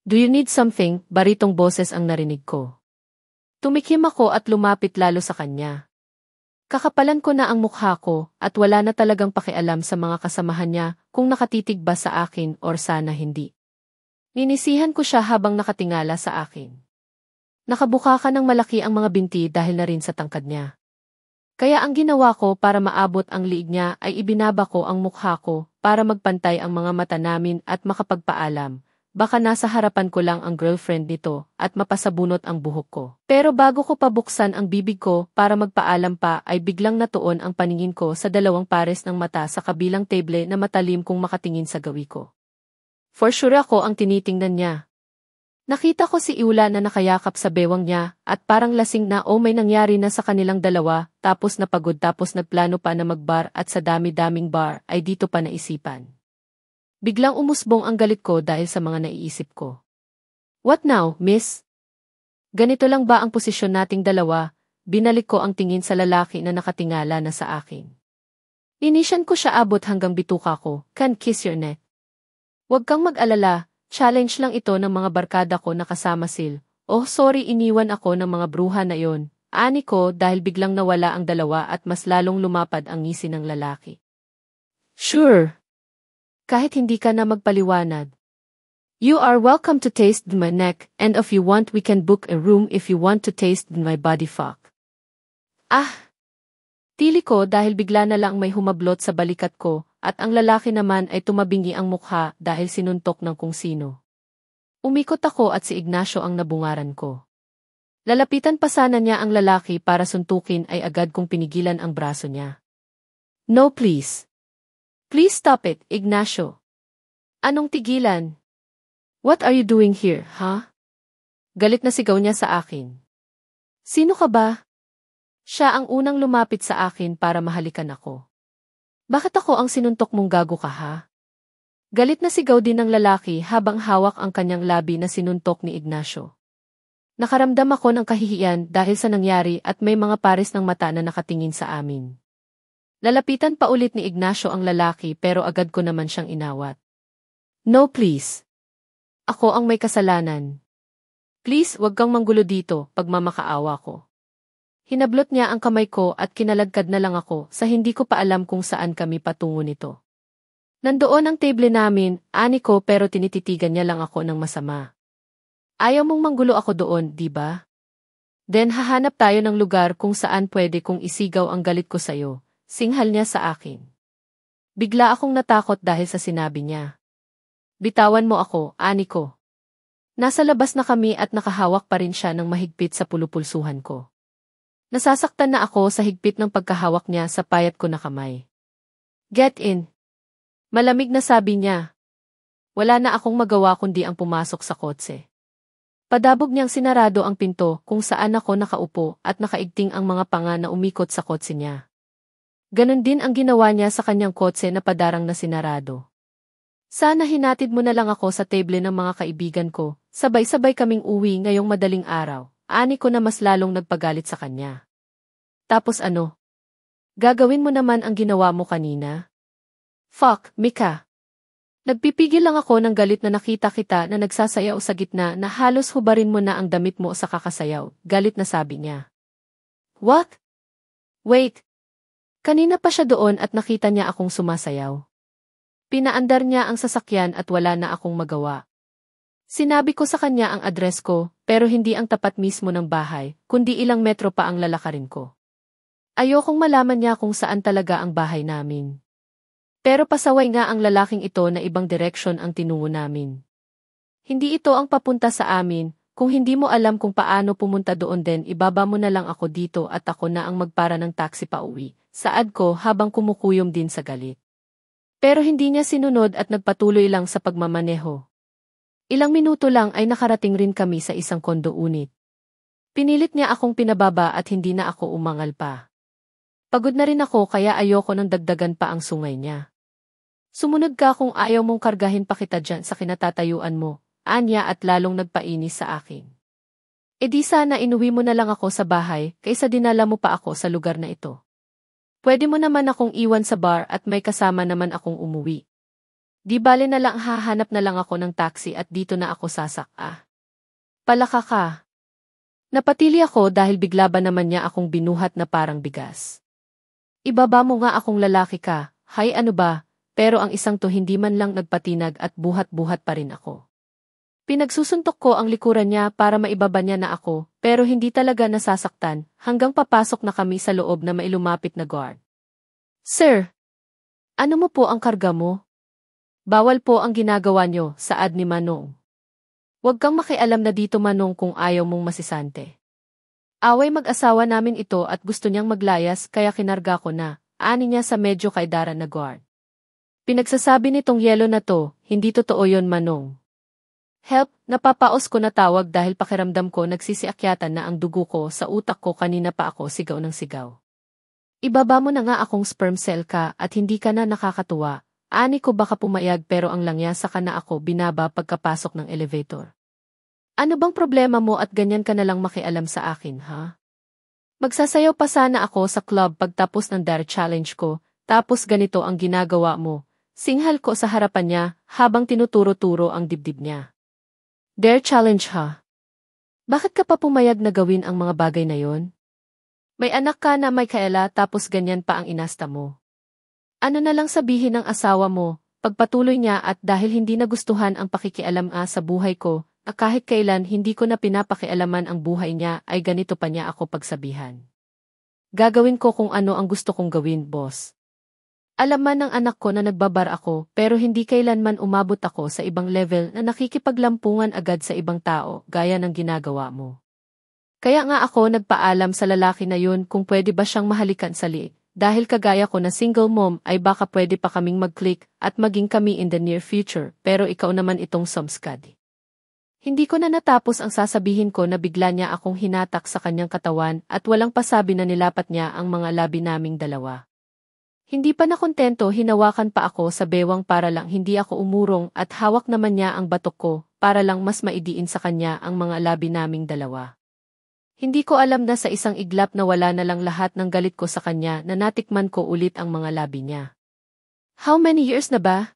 [SPEAKER 1] Do you need something? Baritong boses ang narinig ko. Tumikim ako at lumapit lalo sa kanya. Kakapalan ko na ang mukha ko at wala na talagang pakialam sa mga kasamahan niya kung nakatitig ba sa akin or sana hindi. Ninisihan ko siya habang nakatingala sa akin. Nakabuka ka ng malaki ang mga binti dahil na rin sa tangkad niya. Kaya ang ginawa ko para maabot ang liig niya ay ibinaba ko ang mukha ko para magpantay ang mga mata namin at makapagpaalam. Baka nasa harapan ko lang ang girlfriend nito at mapasabunot ang buhok ko. Pero bago ko pabuksan ang bibig ko para magpaalam pa ay biglang natuon ang paningin ko sa dalawang pares ng mata sa kabilang table na matalim kung makatingin sa gawi ko. For sure ako ang tinitingnan niya. Nakita ko si Iula na nakayakap sa bewang niya at parang lasing na may nangyari na sa kanilang dalawa tapos napagod tapos nagplano pa na magbar at sa dami-daming bar ay dito pa naisipan. Biglang umusbong ang galit ko dahil sa mga naiisip ko. What now, miss? Ganito lang ba ang posisyon nating dalawa? Binalik ko ang tingin sa lalaki na nakatingala na sa akin. Inisyan ko siya abot hanggang bituka ko, can kiss your neck. Huwag kang mag-alala. Challenge lang ito ng mga barkada ko na kasama sil. Oh sorry iniwan ako ng mga bruha na yon. Ani ko dahil biglang nawala ang dalawa at mas lalong lumapad ang ngisi ng lalaki. Sure. Kahit hindi ka na magpaliwanag. You are welcome to taste my neck and if you want we can book a room if you want to taste my body fuck. Ah! Tili ko dahil bigla na lang may humablot sa balikat ko. At ang lalaki naman ay tumabingi ang mukha dahil sinuntok ng kung sino. Umikot ako at si Ignacio ang nabungaran ko. Lalapitan pa sana niya ang lalaki para suntukin ay agad kong pinigilan ang braso niya. No please. Please stop it, Ignacio. Anong tigilan? What are you doing here, huh? Galit na sigaw niya sa akin. Sino ka ba? Siya ang unang lumapit sa akin para mahalikan ako. Bakit ako ang sinuntok mong gago ka ha? Galit na sigaw din ng lalaki habang hawak ang kanyang labi na sinuntok ni Ignacio. Nakaramdam ako ng kahihiyan dahil sa nangyari at may mga pares ng mata na nakatingin sa amin. Lalapitan pa ulit ni Ignacio ang lalaki pero agad ko naman siyang inawat. No please. Ako ang may kasalanan. Please wag kang manggulo dito pag mamakaawa ko. Hinablot niya ang kamay ko at kinalagkad na lang ako sa hindi ko pa alam kung saan kami patungo nito. Nandoon ang table namin, ani ko pero tinititigan niya lang ako ng masama. Ayaw mong manggulo ako doon, di ba? Then hahanap tayo ng lugar kung saan pwede kong isigaw ang galit ko sa'yo, singhal niya sa akin. Bigla akong natakot dahil sa sinabi niya. Bitawan mo ako, ani ko. Nasa labas na kami at nakahawak pa rin siya ng mahigpit sa pulupulsuhan ko. Nasasaktan na ako sa higpit ng pagkahawak niya sa payat ko na kamay. Get in. Malamig na sabi niya. Wala na akong magawa kundi ang pumasok sa kotse. Padabog niyang sinarado ang pinto kung saan ako nakaupo at nakaigting ang mga panga na umikot sa kotse niya. Ganon din ang ginawa niya sa kanyang kotse na padarang na sinarado. Sana hinatid mo na lang ako sa table ng mga kaibigan ko, sabay-sabay kaming uwi ngayong madaling araw. Ani ko na mas lalong nagpagalit sa kanya. Tapos ano? Gagawin mo naman ang ginawa mo kanina? Fuck, Mika. Nagpipigil lang ako ng galit na nakita kita na nagsasayaw sa gitna na halos hubarin mo na ang damit mo sa kakasayaw. Galit na sabi niya. What? Wait. Kanina pa siya doon at nakita niya akong sumasayaw. Pinaandar niya ang sasakyan at wala na akong magawa. Sinabi ko sa kanya ang address ko, pero hindi ang tapat mismo ng bahay, kundi ilang metro pa ang lalakarin ko. Ayokong malaman niya kung saan talaga ang bahay namin. Pero pasaway nga ang lalaking ito na ibang direksyon ang tinungo namin. Hindi ito ang papunta sa amin, kung hindi mo alam kung paano pumunta doon din ibaba mo na lang ako dito at ako na ang magpara ng taxi pa uwi, saad ko habang kumukuyom din sa galit. Pero hindi niya sinunod at nagpatuloy lang sa pagmamaneho. Ilang minuto lang ay nakarating rin kami sa isang kondo unit. Pinilit niya akong pinababa at hindi na ako umangal pa. Pagod na rin ako kaya ayoko nang dagdagan pa ang sungay niya. Sumunod ka kung ayaw mong kargahin pa kita dyan sa kinatatayuan mo, anya at lalong nagpainis sa akin. E di sana inuwi mo na lang ako sa bahay kaysa dinala mo pa ako sa lugar na ito. Pwede mo naman akong iwan sa bar at may kasama naman akong umuwi. Di bale na lang hahanap na lang ako ng taxi at dito na ako sasaka. Palaka ka. Napatili ako dahil bigla ba naman niya akong binuhat na parang bigas. Ibaba mo nga akong lalaki ka, hay ano ba, pero ang isang to hindi man lang nagpatinag at buhat-buhat pa rin ako. Pinagsusuntok ko ang likuran niya para maibaba niya na ako, pero hindi talaga nasasaktan, hanggang papasok na kami sa loob na mailumapit na guard. Sir, ano mo po ang karga mo? Bawal po ang ginagawa niyo, saad ni Manong. Huwag kang makialam na dito Manong kung ayaw mong masisante. Away mag-asawa namin ito at gusto niyang maglayas kaya kinarga ko na, ani niya sa medyo kaidaran na guard. Pinagsasabi nitong yelo na to, hindi totoo yon Manong. Help, napapaos ko na tawag dahil pakiramdam ko nagsisiakyatan na ang dugo ko sa utak ko kanina pa ako sigaw ng sigaw. Ibaba mo na nga akong sperm cell ka at hindi ka na nakakatuwa, ani ko baka pumayag pero ang langyasa ka na ako binaba pagkapasok ng elevator. Ano bang problema mo at ganyan ka na lang makialam sa akin ha? Magsasayaw pa sana ako sa club pagtapos ng dare challenge ko, tapos ganito ang ginagawa mo, singhal ko sa harapan niya habang tinuturo-turo ang dibdib niya. Dare challenge ha? Bakit ka pa pumayag na gawin ang mga bagay na yon? May anak ka na may kaela tapos ganyan pa ang inasta mo. Ano na lang sabihin ng asawa mo, pagpatuloy niya at dahil hindi nagustuhan ang pakikialam sa buhay ko, kahit kailan hindi ko na pinapakialaman ang buhay niya ay ganito pa niya ako pagsabihan. Gagawin ko kung ano ang gusto kong gawin, boss. Alam man ng anak ko na nagbabar ako pero hindi kailanman umabot ako sa ibang level na nakikipaglampungan agad sa ibang tao gaya ng ginagawa mo. Kaya nga ako nagpaalam sa lalaki na yun kung pwede ba siyang mahalikan sa liig. Dahil kagaya ko na single mom ay baka pwede pa kaming mag-click at maging kami in the near future pero ikaw naman itong somskad. Hindi ko na natapos ang sasabihin ko na bigla niya akong hinatak sa kanyang katawan at walang pasabi na nilapat niya ang mga labi naming dalawa. Hindi pa nakontento hinawakan pa ako sa bewang para lang hindi ako umurong at hawak naman niya ang batok ko para lang mas maidiin sa kanya ang mga labi naming dalawa. Hindi ko alam na sa isang iglap na wala na lang lahat ng galit ko sa kanya na natikman ko ulit ang mga labi niya. How many years na ba?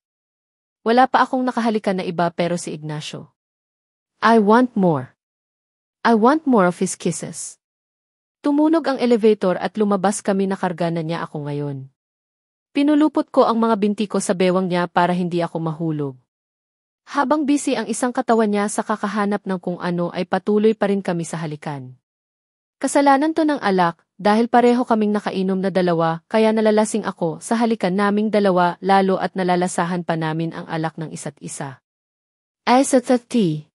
[SPEAKER 1] Wala pa akong nakahalikan na iba pero si Ignacio. I want more. I want more of his kisses. Tumunog ang elevator at lumabas kami na karga na niya ako ngayon. Pinulupot ko ang mga binti ko sa bewang niya para hindi ako mahulog. Habang busy ang isang katawan niya sa kakahanap ng kung ano ay patuloy pa rin kami sa halikan. Kasalanan to ng alak dahil pareho kaming nakainom na dalawa kaya nalalasing ako sa halikan naming dalawa lalo at nalalasahan pa namin ang alak ng isa't isa. Ay sa tea.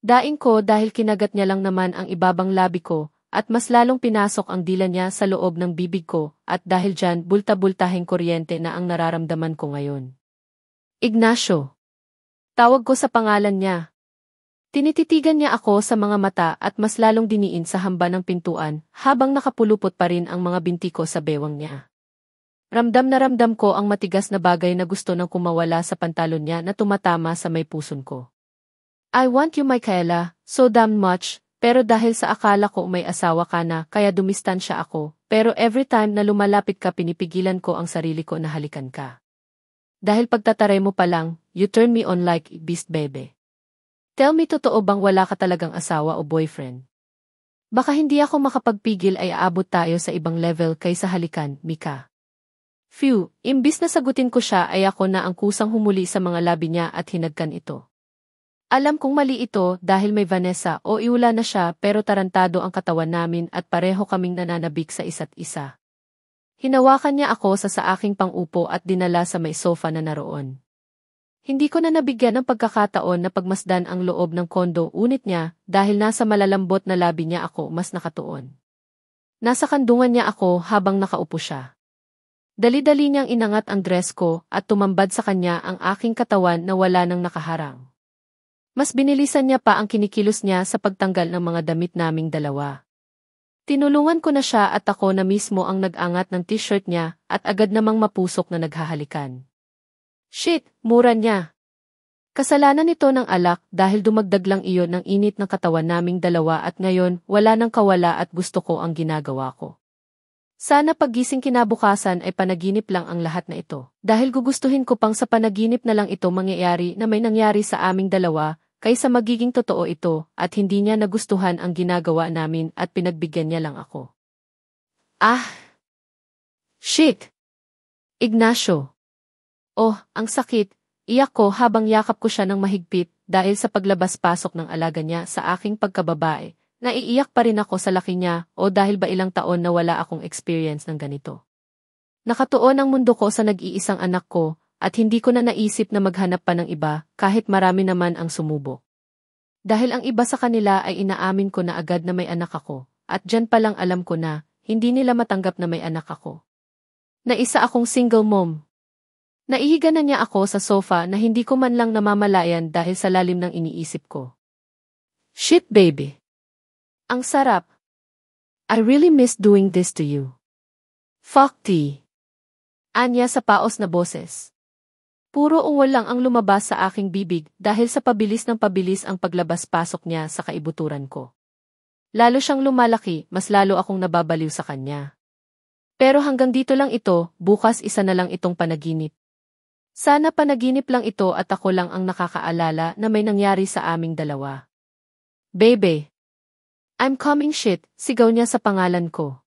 [SPEAKER 1] Daing ko dahil kinagat niya lang naman ang ibabang labi ko. At mas lalong pinasok ang dila niya sa loob ng bibig ko at dahil dyan bulta-bultahing kuryente na ang nararamdaman ko ngayon. Ignacio. Tawag ko sa pangalan niya. Tinititigan niya ako sa mga mata at mas lalong diniin sa hamba ng pintuan habang nakapulupot pa rin ang mga binti ko sa bewang niya. Ramdam na ramdam ko ang matigas na bagay na gusto nang kumawala sa pantalon niya na tumatama sa may puson ko. I want you Michaela, so damn much. Pero dahil sa akala ko may asawa ka na, kaya dumistansya ako, pero every time na lumalapit ka pinipigilan ko ang sarili ko na halikan ka. Dahil pagtataray mo pa lang, you turn me on like a beast baby. Tell me totoo bang wala ka talagang asawa o boyfriend? Baka hindi ako makapagpigil ay aabot tayo sa ibang level kaysa halikan, Mika. Phew, imbis na sagutin ko siya ay ako na ang kusang humuli sa mga labi niya at hinagkan ito. Alam kong mali ito dahil may Vanessa o iula na siya pero tarantado ang katawan namin at pareho kaming nananabik sa isa't isa. Hinawakan niya ako sa aking pang-upo at dinala sa may sofa na naroon. Hindi ko na nabigyan ng pagkakataon na pagmasdan ang loob ng kondo unit niya dahil nasa malalambot na labi niya ako mas nakatuon. Nasa kandungan niya ako habang nakaupo siya. Dali-dali niyang inangat ang dress ko at tumambad sa kanya ang aking katawan na wala nang nakaharang. Mas binilisan niya pa ang kinikilos niya sa pagtanggal ng mga damit naming dalawa. Tinulungan ko na siya at ako na mismo ang nag-angat ng t-shirt niya at agad namang mapusok na naghahalikan. Shit, mura niya. Kasalanan nito ng alak dahil dumagdag lang iyon ng init ng katawan naming dalawa at ngayon wala nang kawala at gusto ko ang ginagawa ko. Sana paggising kinabukasan ay panaginip lang ang lahat na ito. Dahil gugustuhin ko pang sa panaginip na lang ito mangyayari na may nangyari sa aming dalawa, kaysa magiging totoo ito at hindi niya nagustuhan ang ginagawa namin at pinagbigyan niya lang ako. Ah! Shit! Ignacio! Oh, ang sakit! Iyak ko habang yakap ko siya ng mahigpit dahil sa paglabas-pasok ng alaga niya sa aking pagkababae. Naiiyak pa rin ako sa laki niya o dahil ba ilang taon na wala akong experience ng ganito. Nakatuon ang mundo ko sa nag-iisang anak ko at hindi ko na naisip na maghanap pa ng iba kahit marami naman ang sumubok. Dahil ang iba sa kanila ay inaamin ko na agad na may anak ako at dyan pa lang alam ko na hindi nila matanggap na may anak ako. Na isa akong single mom. Naihiga na niya ako sa sofa na hindi ko man lang namamalayan dahil sa lalim ng iniisip ko. Shit baby! Ang sarap. I really miss doing this to you. Fuck T. Anya sa paos na boses. Puro ungol lang ang lumabas sa aking bibig dahil sa pabilis ng pabilis ang paglabas-pasok niya sa kaibuturan ko. Lalo siyang lumalaki, mas lalo akong nababaliw sa kanya. Pero hanggang dito lang ito, bukas isa na lang itong panaginip. Sana panaginip lang ito at ako lang ang nakakaalala na may nangyari sa aming dalawa. Baby. I'm coming shit, sigaw niya sa pangalan ko.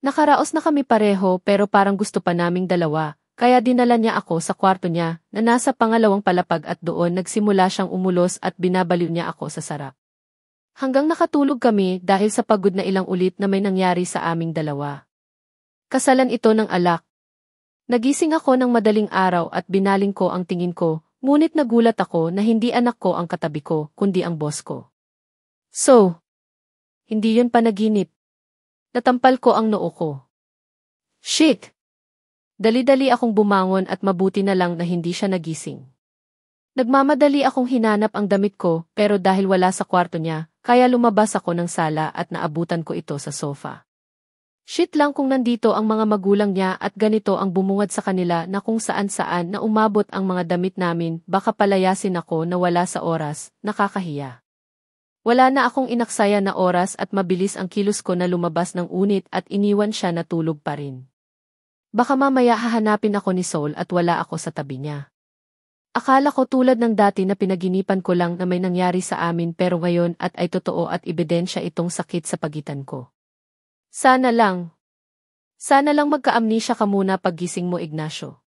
[SPEAKER 1] Nakaraos na kami pareho pero parang gusto pa naming dalawa, kaya dinala niya ako sa kwarto niya na nasa pangalawang palapag at doon nagsimula siyang umulos at binabaliw niya ako sa sarap. Hanggang nakatulog kami dahil sa pagod na ilang ulit na may nangyari sa aming dalawa. Kasalan ito ng alak. Nagising ako ng madaling araw at binaling ko ang tingin ko, ngunit nagulat ako na hindi anak ko ang katabi ko, kundi ang boss ko. So, hindi yun panaginip. Natampal ko ang noo ko. Shit! Dali-dali akong bumangon at mabuti na lang na hindi siya nagising. Nagmamadali akong hinanap ang damit ko pero dahil wala sa kwarto niya, kaya lumabas ako ng sala at naabutan ko ito sa sofa. Shit lang kung nandito ang mga magulang niya at ganito ang bumungad sa kanila na kung saan-saan na umabot ang mga damit namin, baka palayasin ako na wala sa oras, nakakahiya. Wala na akong inaksaya na oras at mabilis ang kilos ko na lumabas ng unit at iniwan siya na tulog pa rin. Baka mamaya hahanapin ako ni Soul at wala ako sa tabi niya. Akala ko tulad ng dati na pinaginipan ko lang na may nangyari sa amin pero ngayon at ay totoo at ebidensya itong sakit sa pagitan ko. Sana lang magka-amnesia ka muna paggising mo, Ignacio.